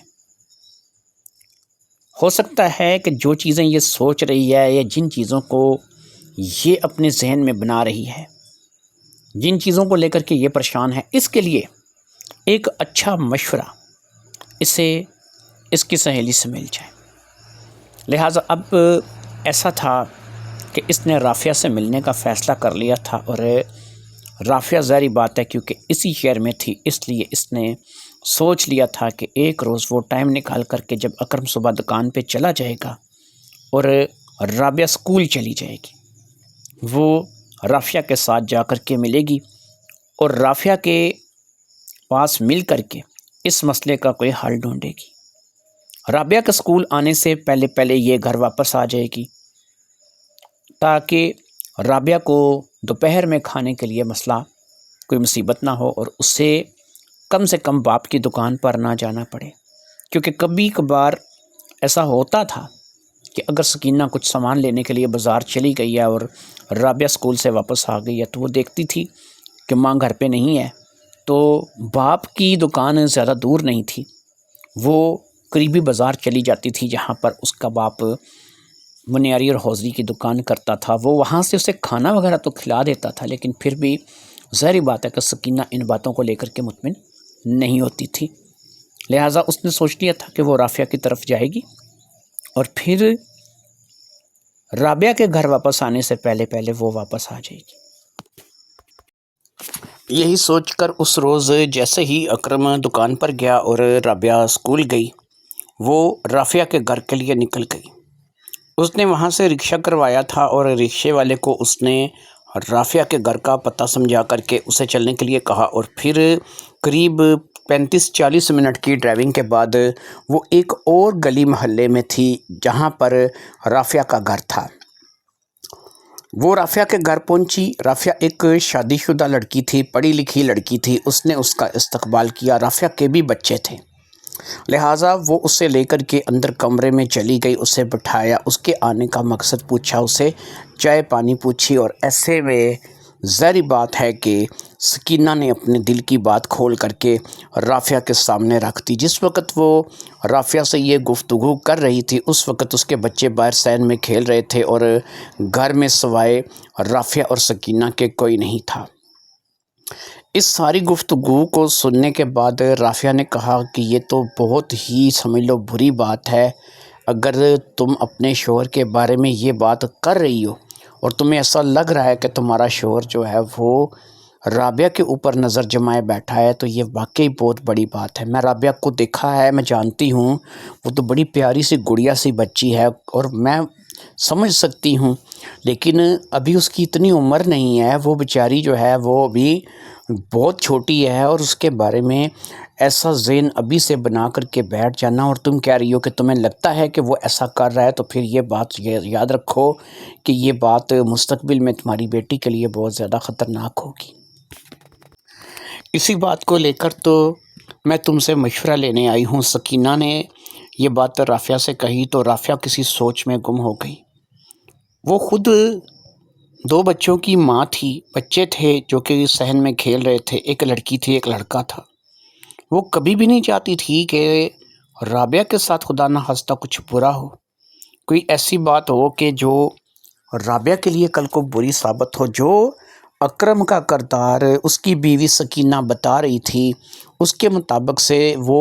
ہو سکتا ہے کہ جو چیزیں یہ سوچ رہی ہے یا جن چیزوں کو یہ اپنے ذہن میں بنا رہی ہے، جن چیزوں کو لے کر کے یہ پریشان ہے، اس کے لیے ایک اچھا مشورہ اسے اس کی سہیلی سے مل جائے۔ لہٰذا اب ایسا تھا کہ اس نے رافعہ سے ملنے کا فیصلہ کر لیا تھا، اور رافعہ ظاہری بات ہے کیونکہ اسی شہر میں تھی، اس لیے اس نے سوچ لیا تھا کہ ایک روز وہ ٹائم نکال کر کے جب اکرم صبح دکان پہ چلا جائے گا اور رابعہ اسکول چلی جائے گی، وہ رافعہ کے ساتھ جا کر کے ملے گی اور رافعہ کے پاس مل کر کے اس مسئلے کا کوئی حل ڈھونڈے گی۔ رابعہ کے اسکول آنے سے پہلے پہلے یہ گھر واپس آ جائے گی تاکہ رابعہ کو دوپہر میں کھانے کے لیے مسئلہ کوئی مصیبت نہ ہو اور اسے کم سے کم باپ کی دکان پر نہ جانا پڑے، کیونکہ کبھی کبھار ایسا ہوتا تھا کہ اگر سکینہ کچھ سامان لینے کے لیے بازار چلی گئی ہے اور رابعہ اسکول سے واپس آ گئی ہے تو وہ دیکھتی تھی کہ ماں گھر پہ نہیں ہے، تو باپ کی دکان زیادہ دور نہیں تھی، وہ قریبی بازار چلی جاتی تھی جہاں پر اس کا باپ منیاری اور حوضری کی دکان کرتا تھا۔ وہ وہاں سے اسے کھانا وغیرہ تو کھلا دیتا تھا، لیکن پھر بھی ظاہری بات ہے کہ سکینہ ان باتوں کو لے کر کے مطمئن نہیں ہوتی تھی۔ لہٰذا اس نے سوچ لیا تھا کہ وہ رافعہ کی طرف جائے گی اور پھر رابعہ کے گھر واپس آنے سے پہلے پہلے وہ واپس آ جائے گی۔ یہی سوچ کر اس روز جیسے ہی اکرم دکان پر گیا اور رابعہ اسکول گئی، وہ رافعہ کے گھر کے لیے نکل گئی۔ اس نے وہاں سے رکشہ کروایا تھا اور رکشے والے کو اس نے رافعہ کے گھر کا پتہ سمجھا کر کے اسے چلنے کے لیے کہا، اور پھر قریب 35-40 منٹ کی ڈرائیونگ کے بعد وہ ایک اور گلی محلے میں تھی جہاں پر رافعہ کا گھر تھا۔ وہ رافعہ کے گھر پہنچی۔ رافعہ ایک شادی شدہ لڑکی تھی، پڑھی لکھی لڑکی تھی، اس نے اس کا استقبال کیا۔ رافعہ کے بھی بچے تھے، لہٰذا وہ اسے لے کر کے اندر کمرے میں چلی گئی، اسے بٹھایا، اس کے آنے کا مقصد پوچھا، اسے چائے پانی پوچھی، اور ایسے میں ظاہری بات ہے کہ سکینہ نے اپنے دل کی بات کھول کر کے رافعہ کے سامنے رکھ دی۔ جس وقت وہ رافعہ سے یہ گفتگو کر رہی تھی اس وقت اس کے بچے باہر سین میں کھیل رہے تھے اور گھر میں سوائے رافعہ اور سکینہ کے کوئی نہیں تھا۔ اس ساری گفتگو کو سننے کے بعد رافعہ نے کہا کہ یہ تو بہت ہی سمجھ لو بری بات ہے، اگر تم اپنے شوہر کے بارے میں یہ بات کر رہی ہو اور تمہیں ایسا لگ رہا ہے کہ تمہارا شوہر جو ہے وہ رابعہ کے اوپر نظر جمائے بیٹھا ہے تو یہ واقعی بہت بڑی بات ہے۔ میں رابعہ کو دیکھا ہے، میں جانتی ہوں، وہ تو بڑی پیاری سی گڑیا سی بچی ہے اور میں سمجھ سکتی ہوں، لیکن ابھی اس کی اتنی عمر نہیں ہے، وہ بیچاری جو ہے وہ ابھی بہت چھوٹی ہے اور اس کے بارے میں ایسا ذہن ابھی سے بنا کر کے بیٹھ جانا، اور تم کہہ رہی ہو کہ تمہیں لگتا ہے کہ وہ ایسا کر رہا ہے، تو پھر یہ بات یاد رکھو کہ یہ بات مستقبل میں تمہاری بیٹی کے لیے بہت زیادہ خطرناک ہوگی۔ اسی بات کو لے کر تو میں تم سے مشورہ لینے آئی ہوں۔ سکینہ نے یہ بات رافعہ سے کہی تو رافعہ کسی سوچ میں گم ہو گئی۔ وہ خود 2 بچوں کی ماں تھی، بچے تھے جو کہ صحن میں کھیل رہے تھے، ایک لڑکی تھی ایک لڑکا تھا۔ وہ کبھی بھی نہیں چاہتی تھی کہ رابعہ کے ساتھ خدا نہ خواستہ کچھ برا ہو، کوئی ایسی بات ہو کہ جو رابعہ کے لیے کل کو بری ثابت ہو۔ جو اکرم کا کردار اس کی بیوی سکینہ بتا رہی تھی، اس کے مطابق سے وہ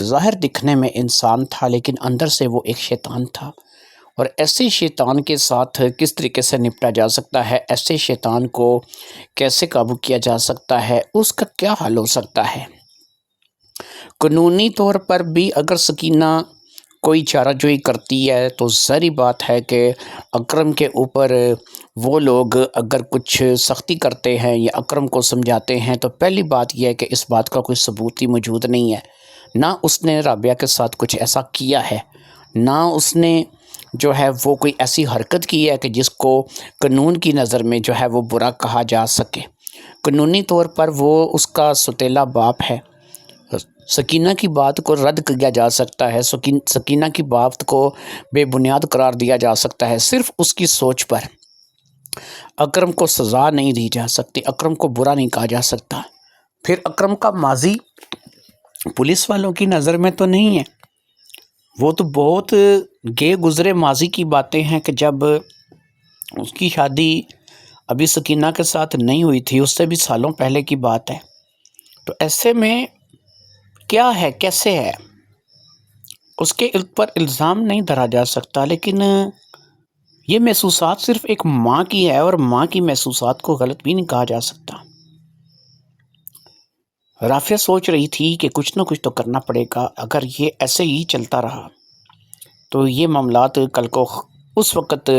ظاہر دکھنے میں انسان تھا لیکن اندر سے وہ ایک شیطان تھا، اور ایسے شیطان کے ساتھ کس طریقے سے نپٹا جا سکتا ہے، ایسے شیطان کو کیسے قابو کیا جا سکتا ہے، اس کا کیا حل ہو سکتا ہے۔ قانونی طور پر بھی اگر سکینہ کوئی چارہ جوئی کرتی ہے تو ظاہری بات ہے کہ اکرم کے اوپر وہ لوگ اگر کچھ سختی کرتے ہیں یا اکرم کو سمجھاتے ہیں تو پہلی بات یہ ہے کہ اس بات کا کوئی ثبوت ہی موجود نہیں ہے، نہ اس نے رابعہ کے ساتھ کچھ ایسا کیا ہے، نہ اس نے جو ہے وہ کوئی ایسی حرکت کی ہے کہ جس کو قانون کی نظر میں جو ہے وہ برا کہا جا سکے۔ قانونی طور پر وہ اس کا سوتیلا باپ ہے، سکینہ کی بات کو رد کیا جا سکتا ہے، سکینہ کی بات کو بے بنیاد قرار دیا جا سکتا ہے، صرف اس کی سوچ پر اکرم کو سزا نہیں دی جا سکتی، اکرم کو برا نہیں کہا جا سکتا۔ پھر اکرم کا ماضی پولیس والوں کی نظر میں تو نہیں ہے، وہ تو بہت گئے گزرے ماضی کی باتیں ہیں کہ جب اس کی شادی ابھی سکینہ کے ساتھ نہیں ہوئی تھی، اس سے بھی سالوں پہلے کی بات ہے۔ تو ایسے میں کیا ہے، کیسے ہے، اس کے اوپر الزام نہیں دھرا جا سکتا، لیکن یہ محسوسات صرف ایک ماں کی ہے اور ماں کی محسوسات کو غلط بھی نہیں کہا جا سکتا۔ رافعہ سوچ رہی تھی کہ کچھ نہ کچھ تو کرنا پڑے گا، اگر یہ ایسے ہی چلتا رہا تو یہ معاملات کل کو اس وقت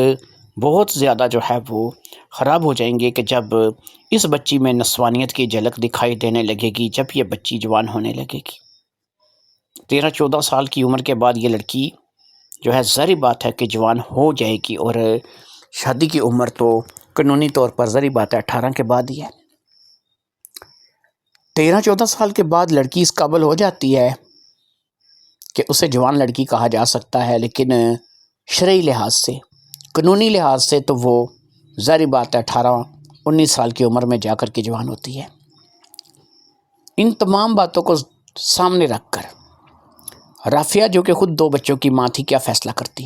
بہت زیادہ جو ہے وہ خراب ہو جائیں گے کہ جب اس بچی میں نسوانیت کی جھلک دکھائی دینے لگے گی، جب یہ بچی جوان ہونے لگے گی۔ 13-14 سال کی عمر کے بعد یہ لڑکی جو ہے ظاہری بات ہے کہ جوان ہو جائے گی، اور شادی کی عمر تو قانونی طور پر ظاہری بات ہے 18 کے بعد ہی ہے۔ 13-14 سال کے بعد لڑکی اس قابل ہو جاتی ہے کہ اسے جوان لڑکی کہا جا سکتا ہے، لیکن شرعی لحاظ سے، قانونی لحاظ سے تو وہ ظاہری بات ہے 18-19 سال کی عمر میں جا کر کے جوان ہوتی ہے۔ ان تمام باتوں کو سامنے رکھ کر رافعہ جو کہ خود 2 بچوں کی ماں تھی کیا فیصلہ کرتی؟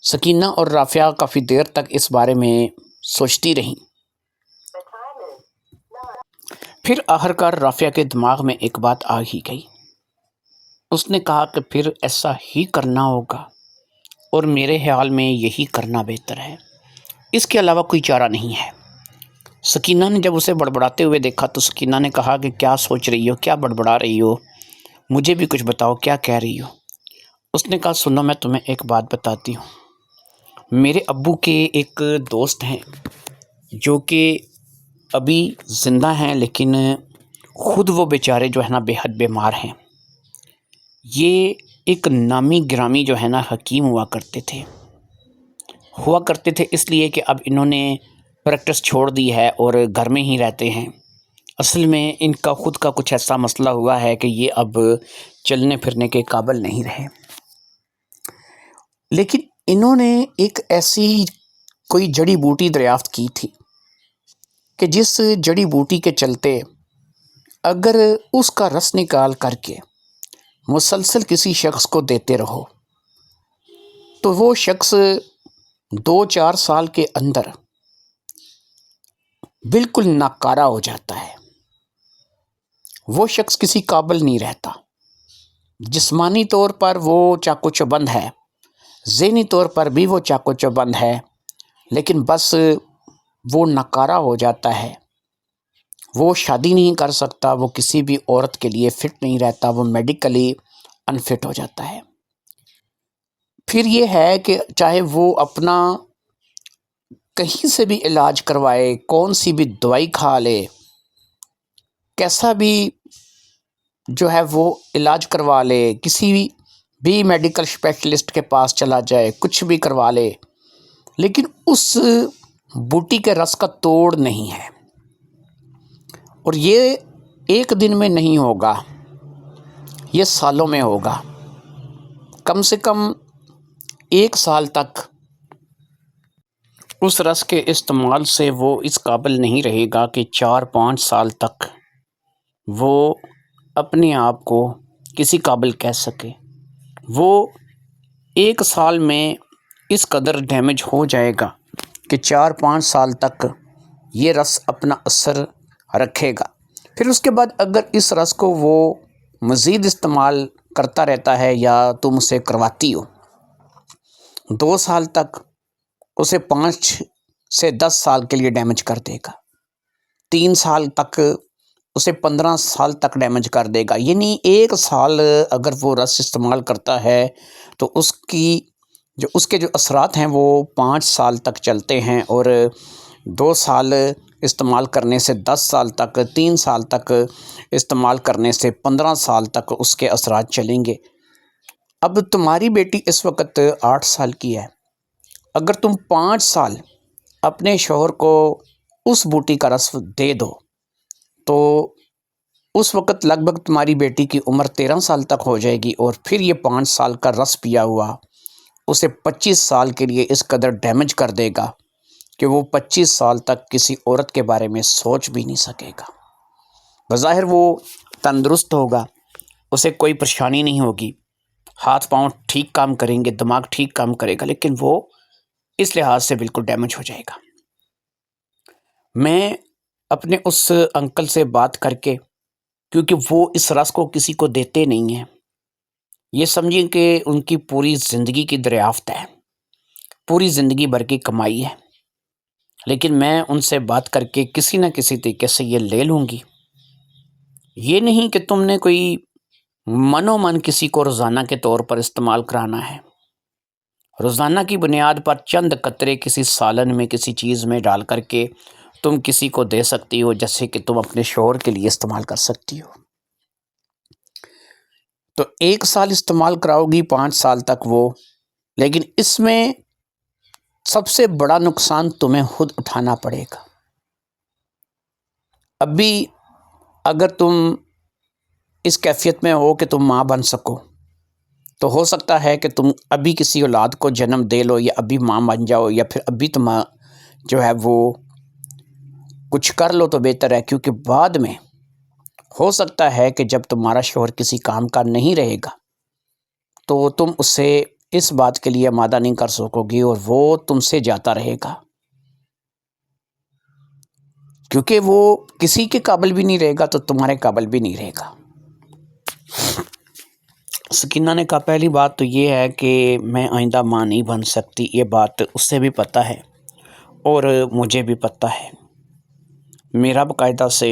سکینہ اور رافعہ کافی دیر تک اس بارے میں سوچتی رہیں، پھر آخرکار رافعہ کے دماغ میں ایک بات آ ہی گئی۔ اس نے کہا کہ پھر ایسا ہی کرنا ہوگا، اور میرے خیال میں یہی کرنا بہتر ہے، اس کے علاوہ کوئی چارہ نہیں ہے۔ سکینہ نے جب اسے بڑبڑاتے ہوئے دیکھا تو سکینہ نے کہا کہ کیا سوچ رہی ہو، کیا بڑبڑا رہی ہو، مجھے بھی کچھ بتاؤ، کیا کہہ رہی ہو؟ اس نے کہا سنو، میں تمہیں ایک بات بتاتی ہوں۔ میرے ابو کے ایک دوست ہیں جو کہ ابھی زندہ ہیں، لیکن خود وہ بیچارے جو ہے نا بے حد بیمار ہیں۔ یہ ایک نامی گرامی جو ہے نا حکیم ہوا کرتے تھے اس لیے کہ اب انہوں نے پریکٹس چھوڑ دی ہے اور گھر میں ہی رہتے ہیں۔ اصل میں ان کا خود کا کچھ ایسا مسئلہ ہوا ہے کہ یہ اب چلنے پھرنے کے قابل نہیں رہے، لیکن انہوں نے ایک ایسی کوئی جڑی بوٹی دریافت کی تھی کہ جس جڑی بوٹی کے چلتے اگر اس کا رس نکال کر کے مسلسل کسی شخص کو دیتے رہو تو وہ شخص 2-4 سال کے اندر بالکل ناکارہ ہو جاتا ہے، وہ شخص کسی قابل نہیں رہتا۔ جسمانی طور پر وہ چاقو چوبند ہے، ذہنی طور پر بھی وہ چاقو چوبند ہے، لیکن بس وہ ناکارہ ہو جاتا ہے، وہ شادی نہیں کر سکتا، وہ کسی بھی عورت کے لیے فٹ نہیں رہتا، وہ میڈیکلی انفٹ ہو جاتا ہے۔ پھر یہ ہے کہ چاہے وہ اپنا کہیں سے بھی علاج کروائے، کون سی بھی دوائی کھا لے، کیسا بھی جو ہے وہ علاج کروا لے، کسی بھی میڈیکل اسپیشلسٹ کے پاس چلا جائے، کچھ بھی کروا لے، لیکن اس بوٹی کے رس کا توڑ نہیں ہے۔ اور یہ ایک دن میں نہیں ہوگا، یہ سالوں میں ہوگا۔ کم سے کم 1 سال تک اس رس کے استعمال سے وہ اس قابل نہیں رہے گا کہ 4-5 سال تک وہ اپنے آپ کو کسی قابل کہہ سکے۔ وہ 1 سال میں اس قدر ڈیمیج ہو جائے گا کہ 4-5 سال تک یہ رس اپنا اثر رکھے گا۔ پھر اس کے بعد اگر اس رس کو وہ مزید استعمال کرتا رہتا ہے یا تم اسے کرواتی ہو، 2 سال تک اسے 5 سے 10 سال کے لیے ڈیمیج کر دے گا، 3 سال تک اسے 15 سال تک ڈیمیج کر دے گا۔ یعنی 1 سال اگر وہ رس استعمال کرتا ہے تو اس کے جو اثرات ہیں وہ 5 سال تک چلتے ہیں، اور 2 سال استعمال کرنے سے 10 سال تک، 3 سال تک استعمال کرنے سے 15 سال تک اس کے اثرات چلیں گے۔ اب تمہاری بیٹی اس وقت 8 سال کی ہے، اگر تم 5 سال اپنے شوہر کو اس بوٹی کا رس دے دو تو اس وقت لگ بھگ تمہاری بیٹی کی عمر 13 سال تک ہو جائے گی، اور پھر یہ 5 سال کا رس پیا ہوا اسے 25 سال کے لیے اس قدر ڈیمیج کر دے گا کہ وہ 25 سال تک کسی عورت کے بارے میں سوچ بھی نہیں سکے گا۔ بظاہر وہ تندرست ہوگا، اسے کوئی پریشانی نہیں ہوگی، ہاتھ پاؤں ٹھیک کام کریں گے، دماغ ٹھیک کام کرے گا، لیکن وہ اس لحاظ سے بالکل ڈیمیج ہو جائے گا۔ میں اپنے اس انکل سے بات کر کے، کیونکہ وہ اس رس کو کسی کو دیتے نہیں ہیں، یہ سمجھیں کہ ان کی پوری زندگی کی دریافت ہے، پوری زندگی بھر کی کمائی ہے، لیکن میں ان سے بات کر کے کسی نہ کسی طریقے سے یہ لے لوں گی۔ یہ نہیں کہ تم نے کوئی من و من کسی کو روزانہ کے طور پر استعمال کرانا ہے۔ روزانہ کی بنیاد پر چند قطرے کسی سالن میں، کسی چیز میں ڈال کر کے تم کسی کو دے سکتی ہو، جیسے کہ تم اپنے شوہر کے لیے استعمال کر سکتی ہو۔ تو 1 سال استعمال کراؤ گی، 5 سال تک وہ، لیکن اس میں سب سے بڑا نقصان تمہیں خود اٹھانا پڑے گا۔ ابھی اگر تم اس کیفیت میں ہو کہ تم ماں بن سکو تو ہو سکتا ہے کہ تم ابھی کسی اولاد کو جنم دے لو، یا ابھی ماں بن جاؤ، یا پھر ابھی تم جو ہے وہ کچھ کر لو تو بہتر ہے، کیونکہ بعد میں ہو سکتا ہے کہ جب تمہارا شوہر کسی کام کا نہیں رہے گا تو تم اسے اس بات کے لیے آمادہ نہیں کر سکو گی، اور وہ تم سے جاتا رہے گا، کیونکہ وہ کسی کے قابل بھی نہیں رہے گا تو تمہارے قابل بھی نہیں رہے گا۔ سکینہ نے کہا پہلی بات تو یہ ہے کہ میں آئندہ ماں نہیں بن سکتی، یہ بات اس سے بھی پتہ ہے اور مجھے بھی پتہ ہے۔ میرا باقاعدہ سے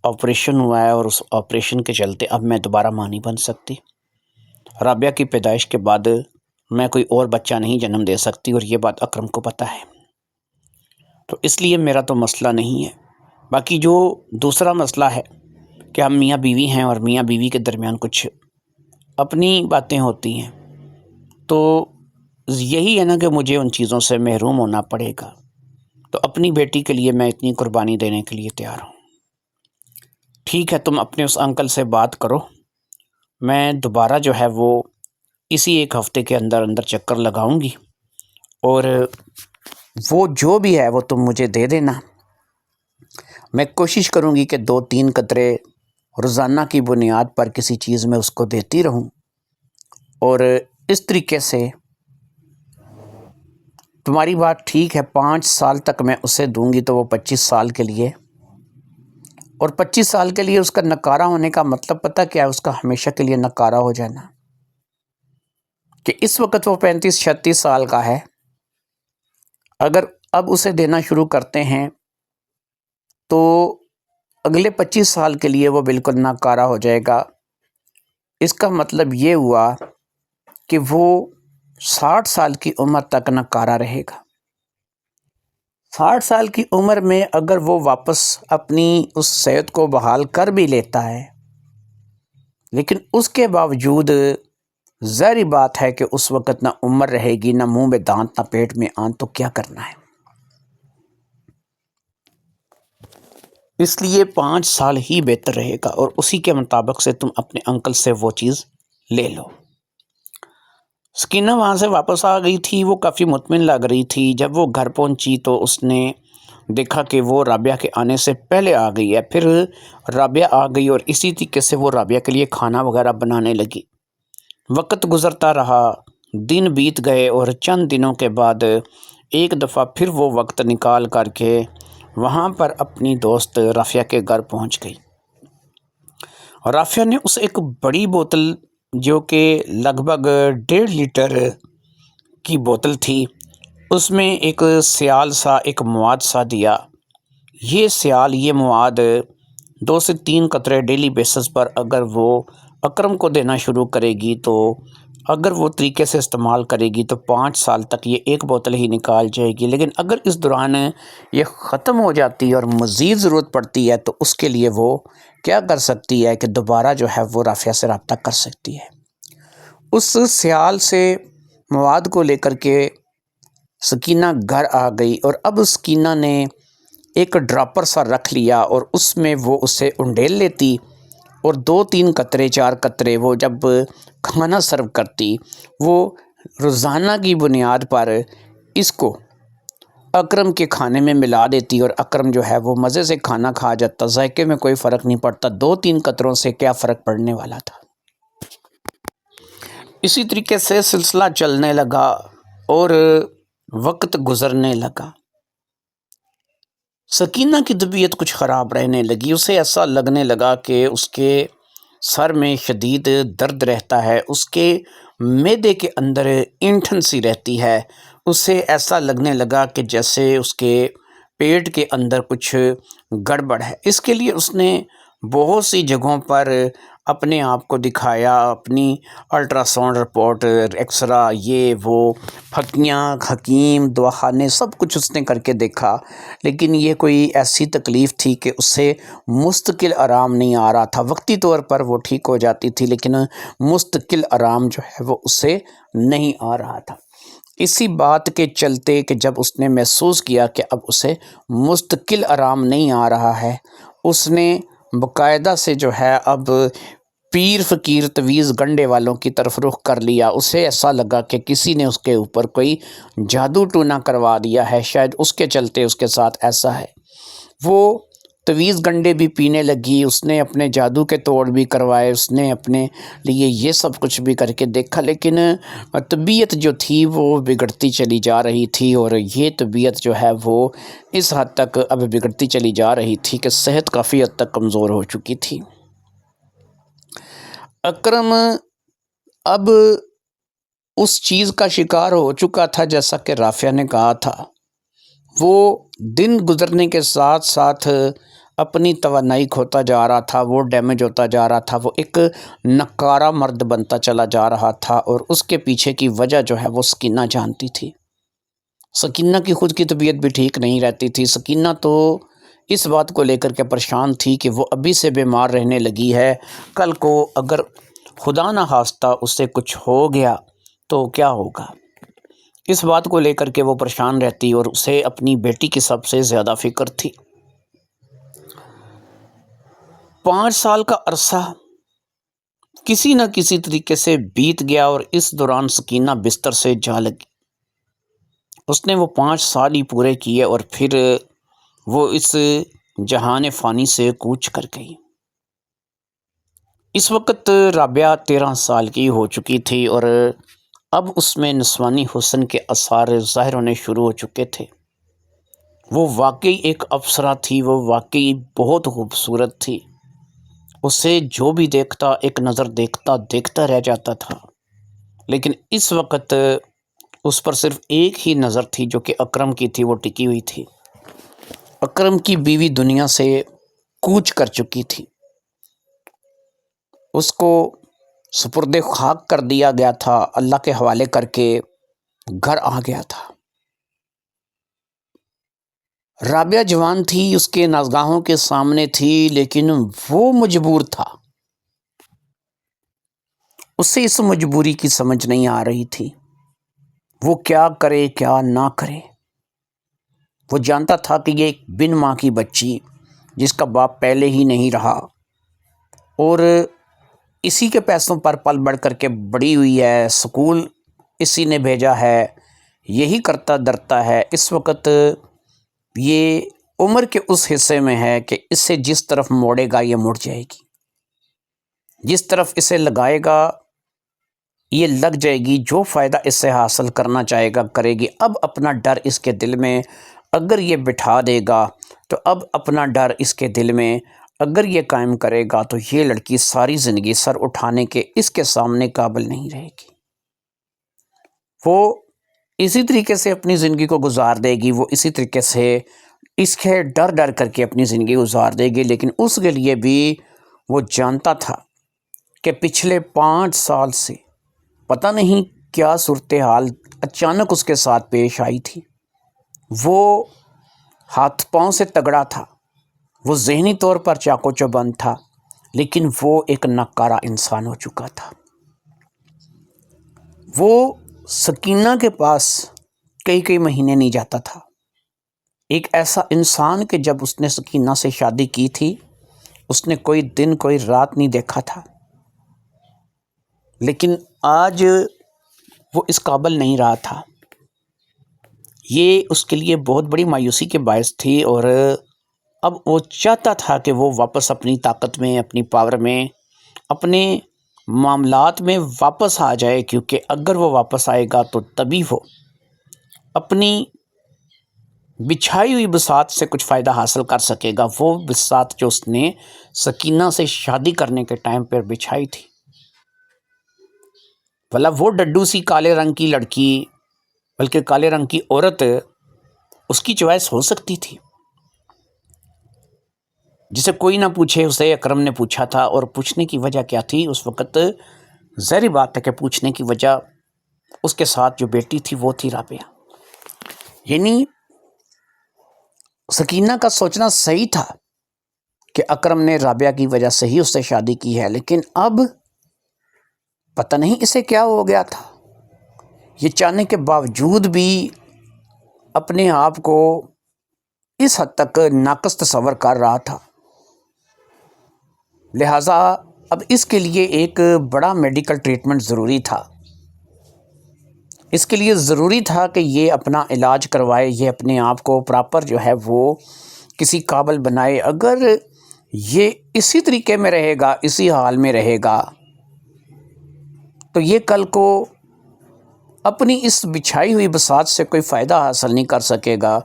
آپریشن ہوا ہے، اور اس آپریشن کے چلتے اب میں دوبارہ ماں نہیں بن سکتی۔ رابعہ کی پیدائش کے بعد میں کوئی اور بچہ نہیں جنم دے سکتی، اور یہ بات اکرم کو پتہ ہے، تو اس لیے میرا تو مسئلہ نہیں ہے۔ باقی جو دوسرا مسئلہ ہے کہ ہم میاں بیوی ہیں، اور میاں بیوی کے درمیان کچھ اپنی باتیں ہوتی ہیں، تو یہی ہے نا کہ مجھے ان چیزوں سے محروم ہونا پڑے گا، تو اپنی بیٹی کے لیے میں اتنی قربانی دینے کے لیے تیار ہوں۔ ٹھیک ہے، تم اپنے اس انکل سے بات کرو، میں دوبارہ جو ہے وہ اسی 1 ہفتے کے اندر اندر چکر لگاؤں گی، اور وہ جو بھی ہے وہ تم مجھے دے دینا۔ میں کوشش کروں گی کہ 2-3 قطرے روزانہ کی بنیاد پر کسی چیز میں اس کو دیتی رہوں، اور اس طریقے سے تمہاری بات ٹھیک ہے، 5 سال تک میں اسے دوں گی تو وہ 25 سال کے لیے، اور 25 سال کے لیے اس کا نکارہ ہونے کا مطلب پتہ کیا ہے؟ اس کا ہمیشہ کے لیے نکارہ ہو جانا، کہ اس وقت وہ 35-36 سال کا ہے، اگر اب اسے دینا شروع کرتے ہیں تو اگلے 25 سال کے لیے وہ بالکل ناکارہ ہو جائے گا۔ اس کا مطلب یہ ہوا کہ وہ 60 سال کی عمر تک ناکارہ رہے گا۔ 60 سال کی عمر میں اگر وہ واپس اپنی اس صحت کو بحال کر بھی لیتا ہے لیکن اس کے باوجود ظاہری بات ہے کہ اس وقت نہ عمر رہے گی، نہ منہ میں دانت، نہ پیٹ میں آن، تو کیا کرنا ہے؟ اس لیے 5 سال ہی بہتر رہے گا، اور اسی کے مطابق سے تم اپنے انکل سے وہ چیز لے لو۔ سکینہ وہاں سے واپس آ گئی تھی، وہ کافی مطمئن لگ رہی تھی۔ جب وہ گھر پہنچی تو اس نے دیکھا کہ وہ رابعہ کے آنے سے پہلے آ گئی ہے۔ پھر رابعہ آ گئی اور اسی طریقے سے وہ رابعہ کے لیے کھانا وغیرہ بنانے لگی۔ وقت گزرتا رہا، دن بیت گئے، اور چند دنوں کے بعد ایک دفعہ پھر وہ وقت نکال کر کے وہاں پر اپنی دوست رافعہ کے گھر پہنچ گئی۔ رافعہ نے اس ایک بڑی بوتل، جو کہ لگ بھگ 1.5 لیٹر کی بوتل تھی، اس میں ایک سیال سا، ایک مواد سا دیا۔ یہ سیال، یہ مواد 2 سے 3 قطرے ڈیلی بیسس پر اگر وہ اکرم کو دینا شروع کرے گی، تو اگر وہ طریقے سے استعمال کرے گی تو 5 سال تک یہ ایک بوتل ہی نکال جائے گی۔ لیکن اگر اس دوران یہ ختم ہو جاتی ہے اور مزید ضرورت پڑتی ہے تو اس کے لیے وہ کیا کر سکتی ہے کہ دوبارہ جو ہے وہ رافعہ سے رابطہ کر سکتی ہے۔ اس سیال سے مواد کو لے کر کے سکینہ گھر آ گئی، اور اب سکینہ نے ایک ڈراپر سا رکھ لیا اور اس میں وہ اسے انڈیل لیتی، اور 2-3 قطرے 4 قطرے وہ جب کھانا سرو کرتی، وہ روزانہ کی بنیاد پر اس کو اکرم کے کھانے میں ملا دیتی، اور اکرم جو ہے وہ مزے سے کھانا کھا جاتا، ذائقے میں کوئی فرق نہیں پڑتا۔ 2-3 قطروں سے کیا فرق پڑنے والا تھا؟ اسی طریقے سے سلسلہ چلنے لگا اور وقت گزرنے لگا۔ سکینہ کی طبیعت کچھ خراب رہنے لگی، اسے ایسا لگنے لگا کہ اس کے سر میں شدید درد رہتا ہے، اس کے معدے کے اندر اینٹھن سی رہتی ہے، اسے ایسا لگنے لگا کہ جیسے اس کے پیٹ کے اندر کچھ گڑبڑ ہے۔ اس کے لیے اس نے بہت سی جگہوں پر اپنے آپ کو دکھایا، اپنی الٹرا ساؤنڈ رپورٹ، ایکسرا، یہ وہ، پھکیاں، حکیم، دواخانے، سب کچھ اس نے کر کے دیکھا، لیکن یہ کوئی ایسی تکلیف تھی کہ اسے مستقل آرام نہیں آ رہا تھا۔ وقتی طور پر وہ ٹھیک ہو جاتی تھی، لیکن مستقل آرام جو ہے وہ اسے نہیں آ رہا تھا۔ اسی بات کے چلتے کہ جب اس نے محسوس کیا کہ اب اسے مستقل آرام نہیں آ رہا ہے، اس نے باقاعدہ سے جو ہے اب پیر فقیر تویز گنڈے والوں کی طرف رخ کر لیا۔ اسے ایسا لگا کہ کسی نے اس کے اوپر کوئی جادو ٹونا کروا دیا ہے، شاید اس کے چلتے اس کے ساتھ ایسا ہے۔ وہ تویز گنڈے بھی پینے لگی، اس نے اپنے جادو کے توڑ بھی کروائے، اس نے اپنے لیے یہ سب کچھ بھی کر کے دیکھا، لیکن طبیعت جو تھی وہ بگڑتی چلی جا رہی تھی، اور یہ طبیعت جو ہے وہ اس حد تک اب بگڑتی چلی جا رہی تھی کہ صحت کافی حد تک کمزور ہو چکی تھی۔ اکرم اب اس چیز کا شکار ہو چکا تھا جیسا کہ رافعہ نے کہا تھا۔ وہ دن گزرنے کے ساتھ ساتھ اپنی توانائی کھوتا جا رہا تھا، وہ ڈیمیج ہوتا جا رہا تھا، وہ ایک نکارہ مرد بنتا چلا جا رہا تھا، اور اس کے پیچھے کی وجہ جو ہے وہ سکینہ جانتی تھی۔ سکینہ کی خود کی طبیعت بھی ٹھیک نہیں رہتی تھی۔ سکینہ تو اس بات کو لے کر کے پریشان تھی کہ وہ ابھی سے بیمار رہنے لگی ہے، کل کو اگر خدا نہ خواستہ اس سے کچھ ہو گیا تو کیا ہوگا، اس بات کو لے کر کے وہ پریشان رہتی، اور اسے اپنی بیٹی کی سب سے زیادہ فکر تھی۔ 5 سال کا عرصہ کسی نہ کسی طریقے سے بیت گیا، اور اس دوران سکینہ بستر سے جا لگی۔ اس نے وہ 5 سال ہی پورے کیے اور پھر وہ اس جہان فانی سے کوچ کر گئی۔ اس وقت رابعہ 13 سال کی ہو چکی تھی، اور اب اس میں نسوانی حسن کے آثار ظاہر ہونے شروع ہو چکے تھے۔ وہ واقعی ایک افسرہ تھی، وہ واقعی بہت خوبصورت تھی، اسے جو بھی دیکھتا ایک نظر دیکھتا رہ جاتا تھا۔ لیکن اس وقت اس پر صرف ایک ہی نظر تھی جو کہ اکرم کی تھی، وہ ٹکی ہوئی تھی۔ اکرم کی بیوی دنیا سے کوچ کر چکی تھی، اس کو سپرد خاک کر دیا گیا تھا، اللہ کے حوالے کر کے گھر آ گیا تھا۔ رابعہ جوان تھی، اس کے ناظرگاہوں کے سامنے تھی، لیکن وہ مجبور تھا اسے اس مجبوری کی سمجھ نہیں آ رہی تھی، وہ کیا کرے کیا نہ کرے۔ وہ جانتا تھا کہ یہ ایک بن ماں کی بچی جس کا باپ پہلے ہی نہیں رہا اور اسی کے پیسوں پر پل بڑھ کر کے بڑی ہوئی ہے، اسکول اسی نے بھیجا ہے، یہی کرتا درتا ہے۔ اس وقت یہ عمر کے اس حصے میں ہے کہ اسے جس طرف موڑے گا یہ مڑ جائے گی، جس طرف اسے لگائے گا یہ لگ جائے گی، جو فائدہ اس سے حاصل کرنا چاہے گا کرے گی۔ اب اپنا ڈر اس کے دل میں اگر یہ بٹھا دے گا تو اب اپنا ڈر اس کے دل میں اگر یہ قائم کرے گا تو یہ لڑکی ساری زندگی سر اٹھانے کے اس کے سامنے قابل نہیں رہے گی۔ وہ اسی طریقے سے اپنی زندگی کو گزار دے گی، وہ اسی طریقے سے اس کے ڈر کر کے اپنی زندگی گزار دے گی۔ لیکن اس کے لیے بھی وہ جانتا تھا کہ پچھلے 5 سال سے پتہ نہیں کیا صورتحال اچانک اس کے ساتھ پیش آئی تھی۔ وہ ہاتھ پاؤں سے تگڑا تھا، وہ ذہنی طور پر چاقو چوبند تھا، لیکن وہ ایک ناکارہ انسان ہو چکا تھا۔ وہ سکینہ کے پاس کئی مہینے نہیں جاتا تھا۔ ایک ایسا انسان کہ جب اس نے سکینہ سے شادی کی تھی اس نے کوئی دن کوئی رات نہیں دیکھا تھا، لیکن آج وہ اس قابل نہیں رہا تھا۔ یہ اس کے لیے بہت بڑی مایوسی کے باعث تھی اور اب وہ چاہتا تھا کہ وہ واپس اپنی طاقت میں، اپنی پاور میں، اپنے معاملات میں واپس آ جائے، کیونکہ اگر وہ واپس آئے گا تو تبھی وہ اپنی بچھائی ہوئی بساط سے کچھ فائدہ حاصل کر سکے گا، وہ بساط جو اس نے سکینہ سے شادی کرنے کے ٹائم پر بچھائی تھی۔ بھلا وہ ڈڈو سی کالے رنگ کی لڑکی، بلکہ کالے رنگ کی عورت اس کی چوائس ہو سکتی تھی؟ جسے کوئی نہ پوچھے اسے اکرم نے پوچھا تھا، اور پوچھنے کی وجہ کیا تھی؟ اس وقت ظاہری بات ہے کہ پوچھنے کی وجہ اس کے ساتھ جو بیٹی تھی وہ تھی رابعہ۔ یعنی سکینہ کا سوچنا صحیح تھا کہ اکرم نے رابعہ کی وجہ سے ہی اس سے شادی کی ہے، لیکن اب پتہ نہیں اسے کیا ہو گیا تھا۔ یہ چاہنے کے باوجود بھی اپنے آپ کو اس حد تک ناقص تصور کر رہا تھا، لہٰذا اب اس کے لیے ایک بڑا میڈیکل ٹریٹمنٹ ضروری تھا۔ اس کے لیے ضروری تھا کہ یہ اپنا علاج کروائے، یہ اپنے آپ کو پراپر جو ہے وہ کسی قابل بنائے۔ اگر یہ اسی طریقے میں رہے گا، اسی حال میں رہے گا، تو یہ کل کو اپنی اس بچھائی ہوئی بساط سے کوئی فائدہ حاصل نہیں کر سکے گا،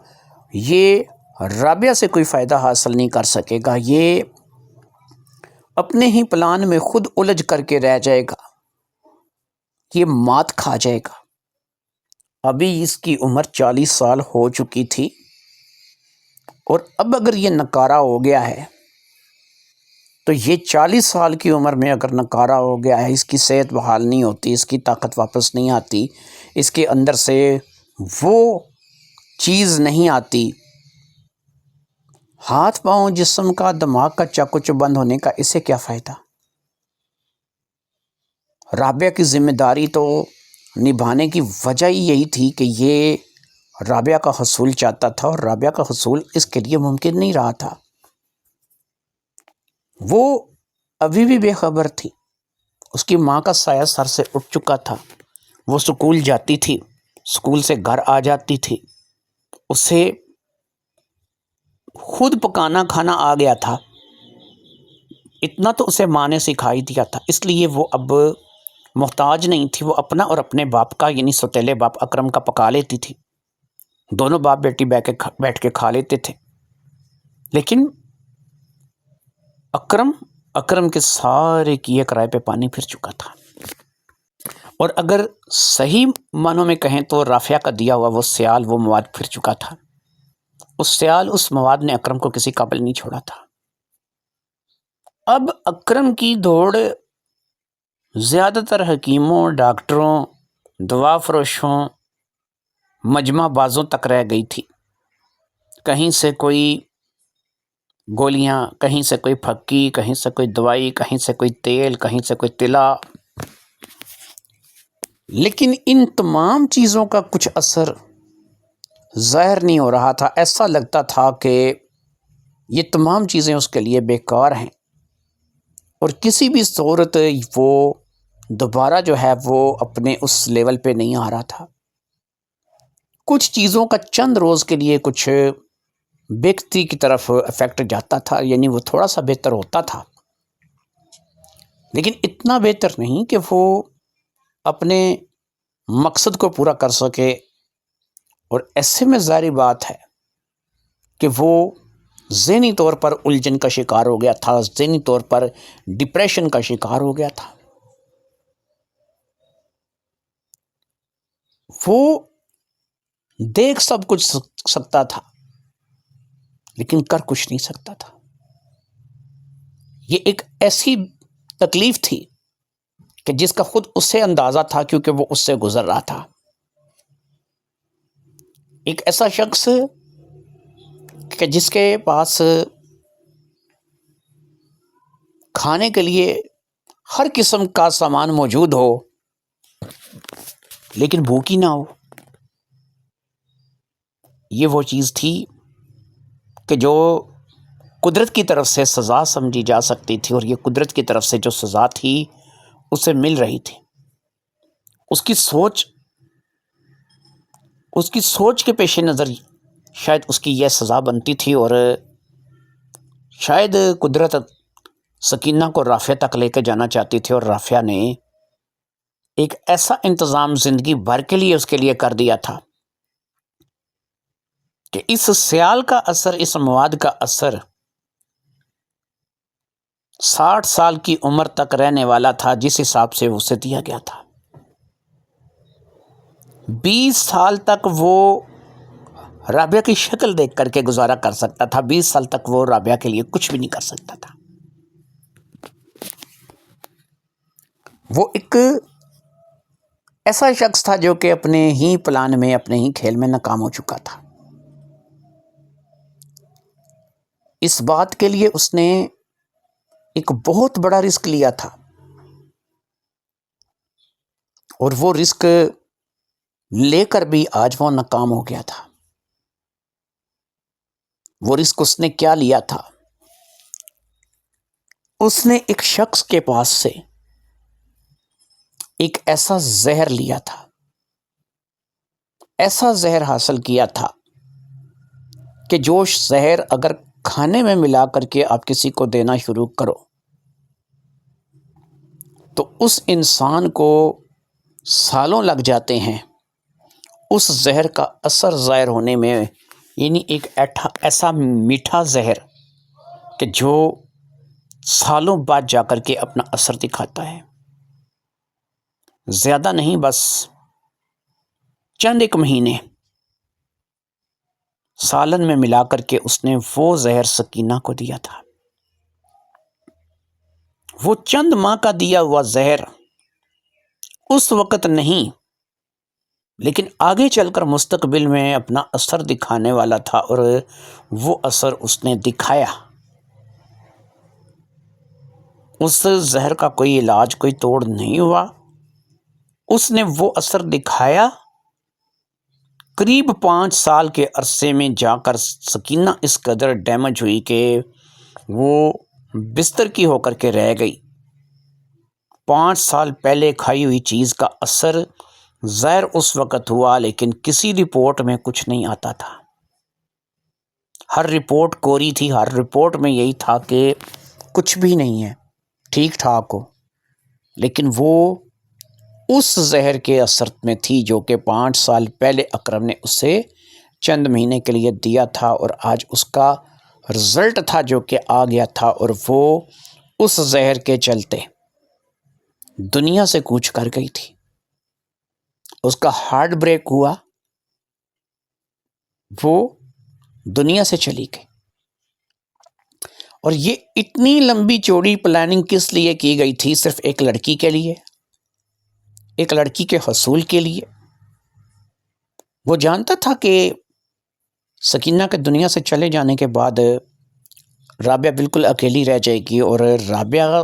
یہ رابعہ سے کوئی فائدہ حاصل نہیں کر سکے گا، یہ اپنے ہی پلان میں خود الجھ کر کے رہ جائے گا، یہ مات کھا جائے گا۔ ابھی اس کی عمر 40 سال ہو چکی تھی، اور اب اگر یہ نکارہ ہو گیا ہے تو یہ 40 سال کی عمر میں اگر نکارہ ہو گیا ہے، اس کی صحت بحال نہیں ہوتی، اس کی طاقت واپس نہیں آتی، اس کے اندر سے وہ چیز نہیں آتی، ہاتھ پاؤں جسم کا، دماغ کا چاقو چوبند ہونے کا اسے کیا فائدہ؟ رابعہ کی ذمہ داری تو نبھانے کی وجہ ہی یہی تھی کہ یہ رابعہ کا حصول چاہتا تھا، اور رابعہ کا حصول اس کے لیے ممکن نہیں رہا تھا۔ وہ ابھی بھی بے خبر تھی، اس کی ماں کا سایہ سر سے اٹھ چکا تھا، وہ سکول جاتی تھی، سکول سے گھر آ جاتی تھی، اسے خود پکانا کھانا آ گیا تھا، اتنا تو اسے ماں نے سکھائی دیا تھا، اس لیے وہ اب محتاج نہیں تھی، وہ اپنا اور اپنے باپ کا یعنی سوتیلے باپ اکرم کا پکا لیتی تھی، دونوں باپ بیٹی بیٹھ کے کھا لیتے تھے۔ لیکن اکرم کے سارے کیے کرائے پہ پانی پھر چکا تھا، اور اگر صحیح معنوں میں کہیں تو رافعہ کا دیا ہوا وہ سیال، وہ مواد پھر چکا تھا، اس سیال، اس مواد نے اکرم کو کسی قابل نہیں چھوڑا تھا۔ اب اکرم کی دوڑ زیادہ تر حکیموں، ڈاکٹروں، دوا فروشوں، مجمع بازوں تک رہ گئی تھی، کہیں سے کوئی گولیاں، کہیں سے کوئی پھکی، کہیں سے کوئی دوائی، کہیں سے کوئی تیل، کہیں سے کوئی تلا، لیکن ان تمام چیزوں کا کچھ اثر ظاہر نہیں ہو رہا تھا. ایسا لگتا تھا کہ یہ تمام چیزیں اس کے لیے بیکار ہیں اور کسی بھی صورت وہ دوبارہ جو ہے وہ اپنے اس لیول پہ نہیں آ رہا تھا. کچھ چیزوں کا چند روز کے لیے کچھ بہتری کی طرف افیکٹ جاتا تھا، یعنی وہ تھوڑا سا بہتر ہوتا تھا، لیکن اتنا بہتر نہیں کہ وہ اپنے مقصد کو پورا کر سکے. اور ایسے میں ظاہری بات ہے کہ وہ ذہنی طور پر الجھن کا شکار ہو گیا تھا، ذہنی طور پر ڈپریشن کا شکار ہو گیا تھا. وہ دیکھ سب کچھ سکتا تھا لیکن کر کچھ نہیں سکتا تھا. یہ ایک ایسی تکلیف تھی کہ جس کا خود اس سے اندازہ تھا کیونکہ وہ اس سے گزر رہا تھا. ایک ایسا شخص کہ جس کے پاس کھانے کے لیے ہر قسم کا سامان موجود ہو لیکن بھوک ہی نہ ہو. یہ وہ چیز تھی کہ جو قدرت کی طرف سے سزا سمجھی جا سکتی تھی، اور یہ قدرت کی طرف سے جو سزا تھی اسے مل رہی تھی. اس کی سوچ کے پیش نظر شاید اس کی یہ سزا بنتی تھی، اور شاید قدرت سکینہ کو رافعہ تک لے کے جانا چاہتی تھی، اور رافعہ نے ایک ایسا انتظام زندگی بھر کے لیے اس کے لیے کر دیا تھا کہ اس سیال کا اثر، اس مواد کا اثر 60 سال کی عمر تک رہنے والا تھا، جس حساب سے اسے دیا گیا تھا. 20 سال تک وہ رابعہ کی شکل دیکھ کر کے گزارا کر سکتا تھا، 20 سال تک وہ رابعہ کے لیے کچھ بھی نہیں کر سکتا تھا. وہ ایک ایسا شخص تھا جو کہ اپنے ہی پلان میں، اپنے ہی کھیل میں ناکام ہو چکا تھا. اس بات کے لیے اس نے ایک بہت بڑا رسک لیا تھا، اور وہ رسک لے کر بھی آج وہ ناکام ہو گیا تھا. وہ رسک اس نے کیا لیا تھا؟ اس نے ایک شخص کے پاس سے ایک ایسا زہر لیا تھا، ایسا زہر حاصل کیا تھا کہ جو زہر اگر کھانے میں ملا کر کے آپ کسی کو دینا شروع کرو تو اس انسان کو سالوں لگ جاتے ہیں اس زہر کا اثر ظاہر ہونے میں. یعنی ایک ایسا میٹھا زہر کہ جو سالوں بعد جا کر کے اپنا اثر دکھاتا ہے. زیادہ نہیں، بس چند ایک مہینے سالن میں ملا کر کے اس نے وہ زہر سکینہ کو دیا تھا. وہ چند ماہ کا دیا ہوا زہر اس وقت نہیں، لیکن آگے چل کر مستقبل میں اپنا اثر دکھانے والا تھا، اور وہ اثر اس نے دکھایا. اس زہر کا کوئی علاج، کوئی توڑ نہیں ہوا. اس نے وہ اثر دکھایا. قریب 5 سال کے عرصے میں جا کر سکینہ اس قدر ڈیمیج ہوئی کہ وہ بستر کی ہو کر کے رہ گئی. 5 سال پہلے کھائی ہوئی چیز کا اثر ظاہر اس وقت ہوا، لیکن کسی رپورٹ میں کچھ نہیں آتا تھا. ہر رپورٹ کوری تھی، ہر رپورٹ میں یہی تھا کہ کچھ بھی نہیں ہے، ٹھیک ٹھاک ہو. لیکن وہ اس زہر کے اثر میں تھی جو کہ 5 سال پہلے اکرم نے اسے چند مہینے کے لیے دیا تھا، اور آج اس کا رزلٹ تھا جو کہ آ گیا تھا. اور وہ اس زہر کے چلتے دنیا سے کوچ کر گئی تھی. اس کا ہارٹ بریک ہوا، وہ دنیا سے چلی گئی. اور یہ اتنی لمبی چوڑی پلاننگ کس لیے کی گئی تھی؟ صرف ایک لڑکی کے لیے، ایک لڑکی کے حصول کے لیے. وہ جانتا تھا کہ سکینہ کے دنیا سے چلے جانے کے بعد رابعہ بالکل اکیلی رہ جائے گی، اور رابعہ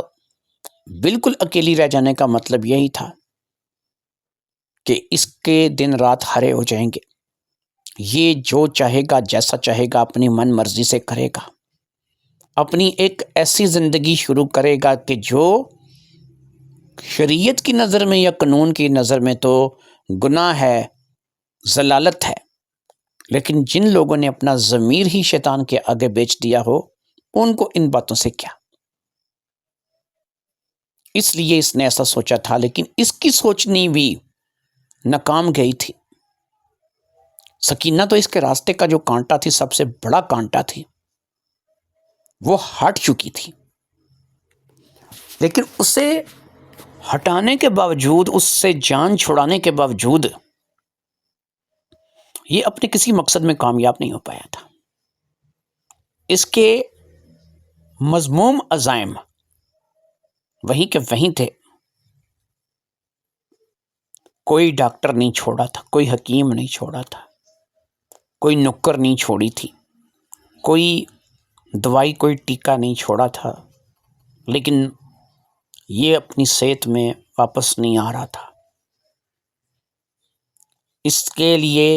بالکل اکیلی رہ جانے کا مطلب یہی تھا کہ اس کے دن رات ہرے ہو جائیں گے، یہ جو چاہے گا جیسا چاہے گا اپنی من مرضی سے کرے گا، اپنی ایک ایسی زندگی شروع کرے گا کہ جو شریعت کی نظر میں یا قانون کی نظر میں تو گناہ ہے، ضلالت ہے، لیکن جن لوگوں نے اپنا ضمیر ہی شیطان کے آگے بیچ دیا ہو ان کو ان باتوں سے کیا۔ اس لیے اس نے ایسا سوچا تھا، لیکن اس کی سوچنی بھی ناکام گئی تھی۔ سکینہ تو اس کے راستے کا جو کانٹا تھی، سب سے بڑا کانٹا تھی، وہ ہٹ چکی تھی، لیکن اسے ہٹانے کے باوجود، اس سے جان چھڑانے کے باوجود یہ اپنے کسی مقصد میں کامیاب نہیں ہو پایا تھا۔ اس کے مذموم عزائم وہیں کے وہیں تھے، کوئی ڈاکٹر نہیں چھوڑا تھا، کوئی حکیم نہیں چھوڑا تھا، کوئی نکر نہیں چھوڑی تھی، کوئی دوائی کوئی ٹیکہ نہیں چھوڑا تھا، لیکن یہ اپنی صحت میں واپس نہیں آ رہا تھا۔ اس کے لیے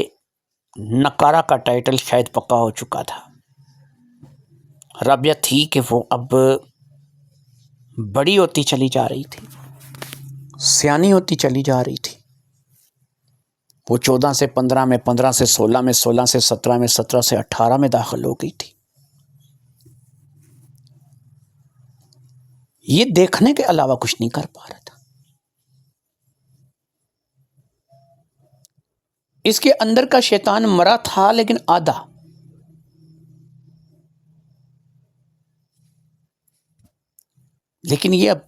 نکارہ کا ٹائٹل شاید پکا ہو چکا تھا۔ رابعہ تھی کہ وہ اب بڑی ہوتی چلی جا رہی تھی، سیانی ہوتی چلی جا رہی تھی۔ وہ 14 سے 15 میں، 15 سے 16 میں، 16 سے 17 میں، 17 سے 18 میں داخل ہو گئی تھی۔ یہ دیکھنے کے علاوہ کچھ نہیں کر پا رہا تھا۔ اس کے اندر کا شیطان مرا تھا، لیکن آدھا۔ لیکن یہ اب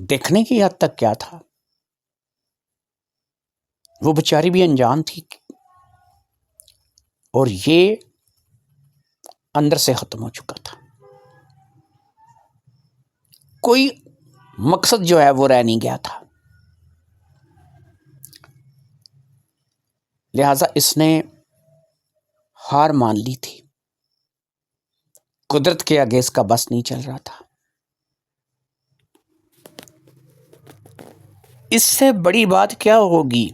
دیکھنے کی حد تک کیا تھا، وہ بیچاری بھی انجان تھی اور یہ اندر سے ختم ہو چکا تھا۔ کوئی مقصد جو ہے وہ رہ نہیں گیا تھا، لہذا اس نے ہار مان لی تھی۔ قدرت کے آگے اس کا بس نہیں چل رہا تھا۔ اس سے بڑی بات کیا ہوگی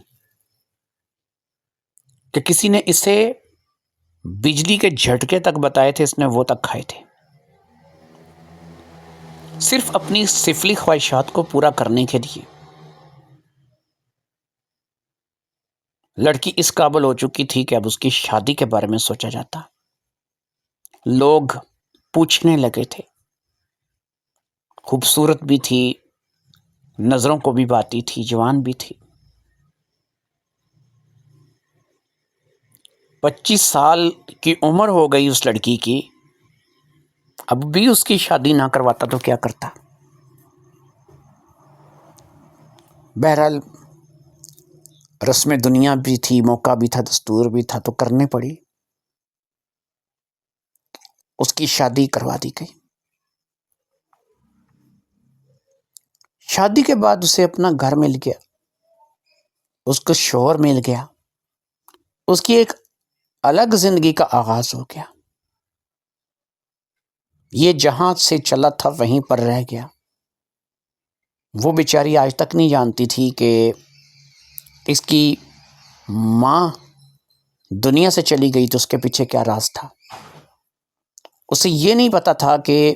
کہ کسی نے اسے بجلی کے جھٹکے تک بتائے تھے، اس نے وہ تک کھائے تھے، صرف اپنی سفلی خواہشات کو پورا کرنے کے لیے۔ لڑکی اس قابل ہو چکی تھی کہ اب اس کی شادی کے بارے میں سوچا جاتا۔ لوگ پوچھنے لگے تھے، خوبصورت بھی تھی، نظروں کو بھی باتی تھی، جوان بھی تھی۔ 25 سال کی عمر ہو گئی اس لڑکی کی، اب بھی اس کی شادی نہ کرواتا تو کیا کرتا؟ بہرحال رسم دنیا بھی تھی، موقع بھی تھا، دستور بھی تھا، تو کرنے پڑی۔ اس کی شادی کروا دی گئی۔ شادی کے بعد اسے اپنا گھر مل گیا، اس کو شوہر مل گیا، اس کی ایک الگ زندگی کا آغاز ہو گیا۔ یہ جہاں سے چلا تھا وہیں پر رہ گیا۔ وہ بیچاری آج تک نہیں جانتی تھی کہ اس کی ماں دنیا سے چلی گئی تو اس کے پیچھے کیا راز تھا۔ اسے یہ نہیں پتا تھا کہ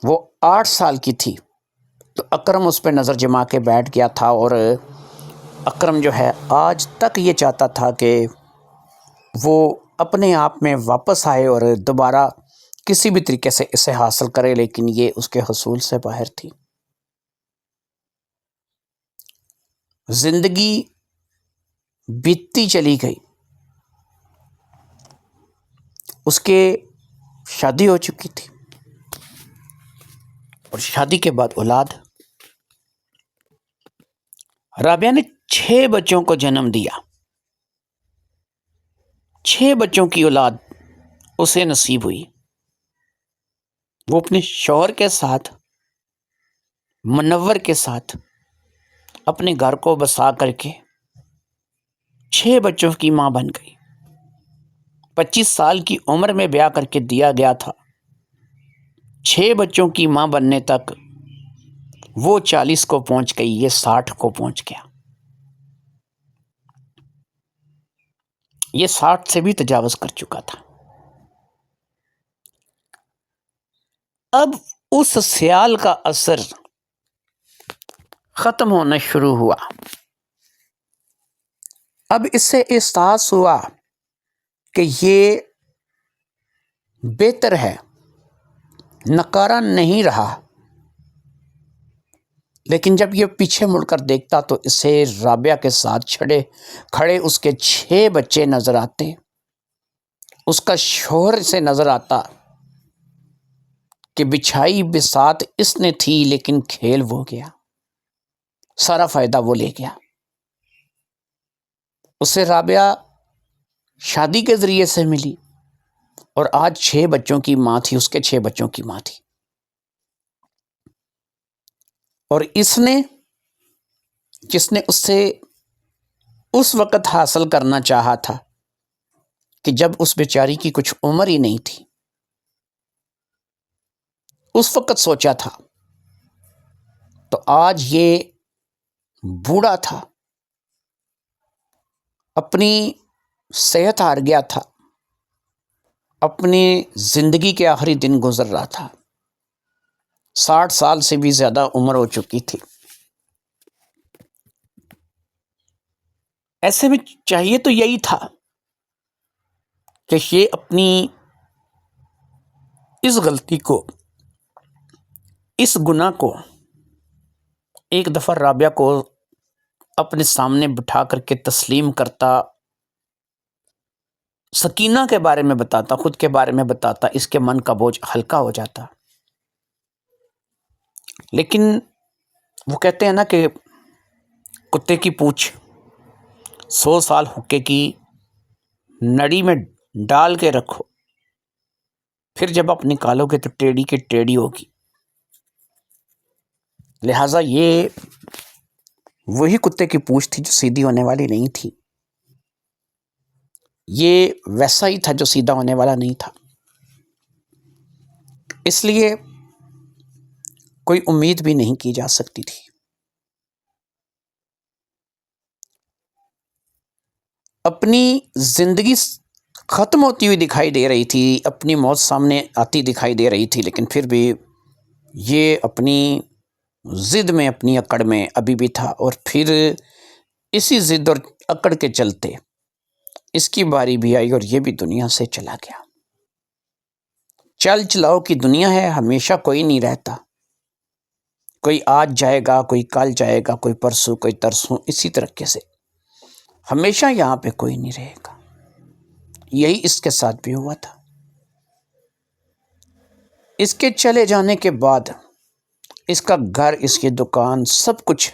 وہ 8 سال کی تھی تو اکرم اس پہ نظر جما کے بیٹھ گیا تھا، اور اکرم جو ہے آج تک یہ چاہتا تھا کہ وہ اپنے آپ میں واپس آئے اور دوبارہ کسی بھی طریقے سے اسے حاصل کرے، لیکن یہ اس کے حصول سے باہر تھی۔ زندگی بیتتی چلی گئی، اس کے شادی ہو چکی تھی، اور شادی کے بعد اولاد۔ رابعہ نے 6 بچوں کو جنم دیا، 6 بچوں کی اولاد اسے نصیب ہوئی۔ وہ اپنے شوہر کے ساتھ، منور کے ساتھ اپنے گھر کو بسا کر کے 6 بچوں کی ماں بن گئی۔ 25 سال کی عمر میں بیاہ کر کے دیا گیا تھا، 6 بچوں کی ماں بننے تک وہ 40 کو پہنچ گئی، یہ 60 کو پہنچ گیا۔ یہ 60 سے بھی تجاوز کر چکا تھا۔ اب اس سیال کا اثر ختم ہونا شروع ہوا۔ اب اس سے احساس ہوا کہ یہ بہتر ہے، نکارا نہیں رہا، لیکن جب یہ پیچھے مڑ کر دیکھتا تو اسے رابعہ کے ساتھ کھڑے اس کے 6 بچے نظر آتے، اس کا شوہر سے نظر آتا کہ بچھائی بساط اس نے تھی لیکن کھیل وہ گیا، سارا فائدہ وہ لے گیا۔ اسے رابعہ شادی کے ذریعے سے ملی اور آج 6 بچوں کی ماں تھی، اس کے 6 بچوں کی ماں تھی، اور اس نے جس نے اس سے اس وقت حاصل کرنا چاہا تھا کہ جب اس بیچاری کی کچھ عمر ہی نہیں تھی، اس وقت سوچا تھا، تو آج یہ بوڑھا تھا، اپنی صحت ہار گیا تھا، اپنی زندگی کے آخری دن گزر رہا تھا، 60 سال سے بھی زیادہ عمر ہو چکی تھی۔ ایسے میں چاہیے تو یہی تھا کہ یہ اپنی اس غلطی کو، اس گناہ کو ایک دفعہ رابعہ کو اپنے سامنے بٹھا کر کے تسلیم کرتا، سکینہ کے بارے میں بتاتا، خود کے بارے میں بتاتا، اس کے من کا بوجھ ہلکا ہو جاتا۔ لیکن وہ کہتے ہیں نا کہ کتے کی پونچھ 100 سال حقے کی نڑی میں ڈال کے رکھو، پھر جب آپ نکالو گے تو ٹیڑھی کی ٹیڑھی ہوگی۔ لہٰذا یہ وہی کتے کی پونچھ تھی جو سیدھی ہونے والی نہیں تھی، یہ ویسا ہی تھا جو سیدھا ہونے والا نہیں تھا۔ اس لیے کوئی امید بھی نہیں کی جا سکتی تھی۔ اپنی زندگی ختم ہوتی ہوئی دکھائی دے رہی تھی، اپنی موت سامنے آتی دکھائی دے رہی تھی، لیکن پھر بھی یہ اپنی ضد میں، اپنی اکڑ میں ابھی بھی تھا، اور پھر اسی ضد اور اکڑ کے چلتے اس کی باری بھی آئی اور یہ بھی دنیا سے چلا گیا۔ چل چلاؤ کی دنیا ہے، ہمیشہ کوئی نہیں رہتا، کوئی آج جائے گا، کوئی کل جائے گا، کوئی پرسوں، کوئی ترسوں، اسی طریقے سے ہمیشہ یہاں پہ کوئی نہیں رہے گا۔ یہی اس کے ساتھ بھی ہوا تھا۔ اس کے چلے جانے کے بعد اس کا گھر، اس کی دکان، سب کچھ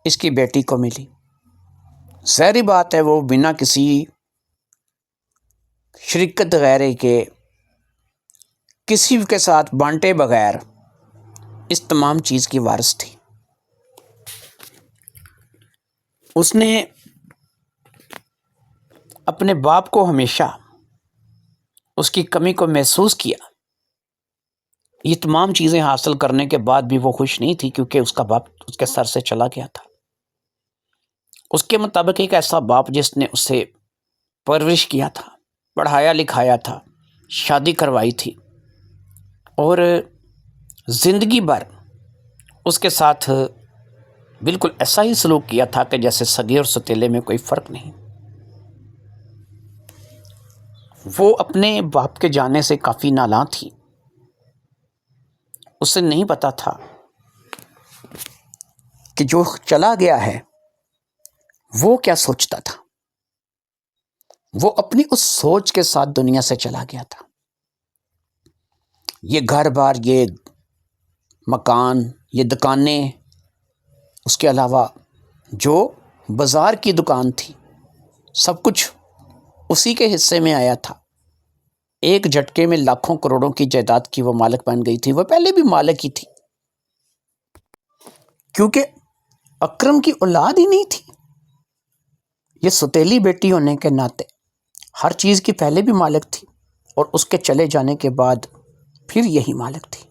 اس کی بیٹی کو ملی۔ ظاہری بات ہے وہ بنا کسی شرکت غیرے کے، کسی کے ساتھ بانٹے بغیر اس تمام چیز کی وارث تھی۔ اس نے اپنے باپ کو ہمیشہ اس کی کمی کو محسوس کیا۔ یہ تمام چیزیں حاصل کرنے کے بعد بھی وہ خوش نہیں تھی، کیونکہ اس کا باپ اس کے سر سے چلا گیا تھا۔ اس کے مطابق ایک ایسا باپ جس نے اسے پرورش کیا تھا، پڑھایا لکھایا تھا، شادی کروائی تھی، اور زندگی بھر اس کے ساتھ بالکل ایسا ہی سلوک کیا تھا کہ جیسے سگے اور ستیلے میں کوئی فرق نہیں۔ وہ اپنے باپ کے جانے سے کافی نالاں تھی۔ اسے نہیں پتا تھا کہ جو چلا گیا ہے وہ کیا سوچتا تھا۔ وہ اپنی اس سوچ کے ساتھ دنیا سے چلا گیا تھا۔ یہ گھر بار، یہ مکان، یہ دکانیں، اس کے علاوہ جو بازار کی دکان تھی، سب کچھ اسی کے حصے میں آیا تھا۔ ایک جھٹکے میں لاکھوں کروڑوں کی جائیداد کی وہ مالک بن گئی تھی۔ وہ پہلے بھی مالک ہی تھی، کیونکہ اکرم کی اولاد ہی نہیں تھی۔ یہ ستیلی بیٹی ہونے کے ناطے ہر چیز کی پہلے بھی مالک تھی، اور اس کے چلے جانے کے بعد پھر یہی مالک تھی۔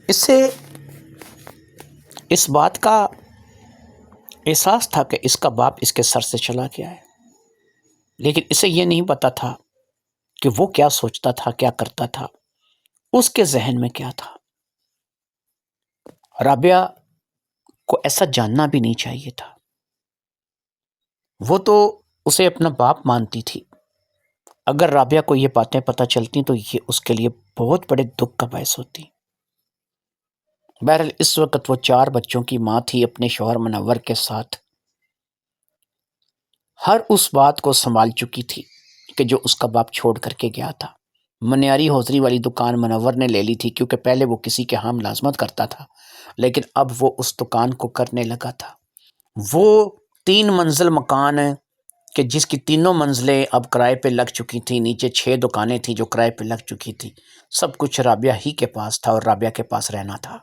اس سے اس بات کا احساس تھا کہ اس کا باپ اس کے سر سے چلا گیا ہے۔ لیکن اسے یہ نہیں پتا تھا کہ وہ کیا سوچتا تھا، کیا کرتا تھا، اس کے ذہن میں کیا تھا۔ رابعہ کو ایسا جاننا بھی نہیں چاہیے تھا۔ وہ تو اسے اپنا باپ مانتی تھی۔ اگر رابعہ کو یہ باتیں پتہ چلتی تو یہ اس کے لیے بہت بڑے دکھ کا باعث ہوتی۔ بہرحال اس وقت وہ 4 بچوں کی ماں تھی اپنے شوہر منور کے ساتھ۔ ہر اس بات کو سنبھال چکی تھی کہ جو اس کا باپ چھوڑ کر کے گیا تھا۔ منیاری حوضری والی دکان منور نے لے لی تھی، کیونکہ پہلے وہ کسی کے ہاں ملازمت کرتا تھا، لیکن اب وہ اس دکان کو کرنے لگا تھا۔ وہ 3 منزل مکان کہ جس کی 3 منزلیں اب کرائے پہ لگ چکی تھیں، نیچے 6 دکانیں تھیں جو کرائے پہ لگ چکی تھی، سب کچھ رابعہ ہی کے پاس تھا اور رابعہ کے پاس رہنا تھا۔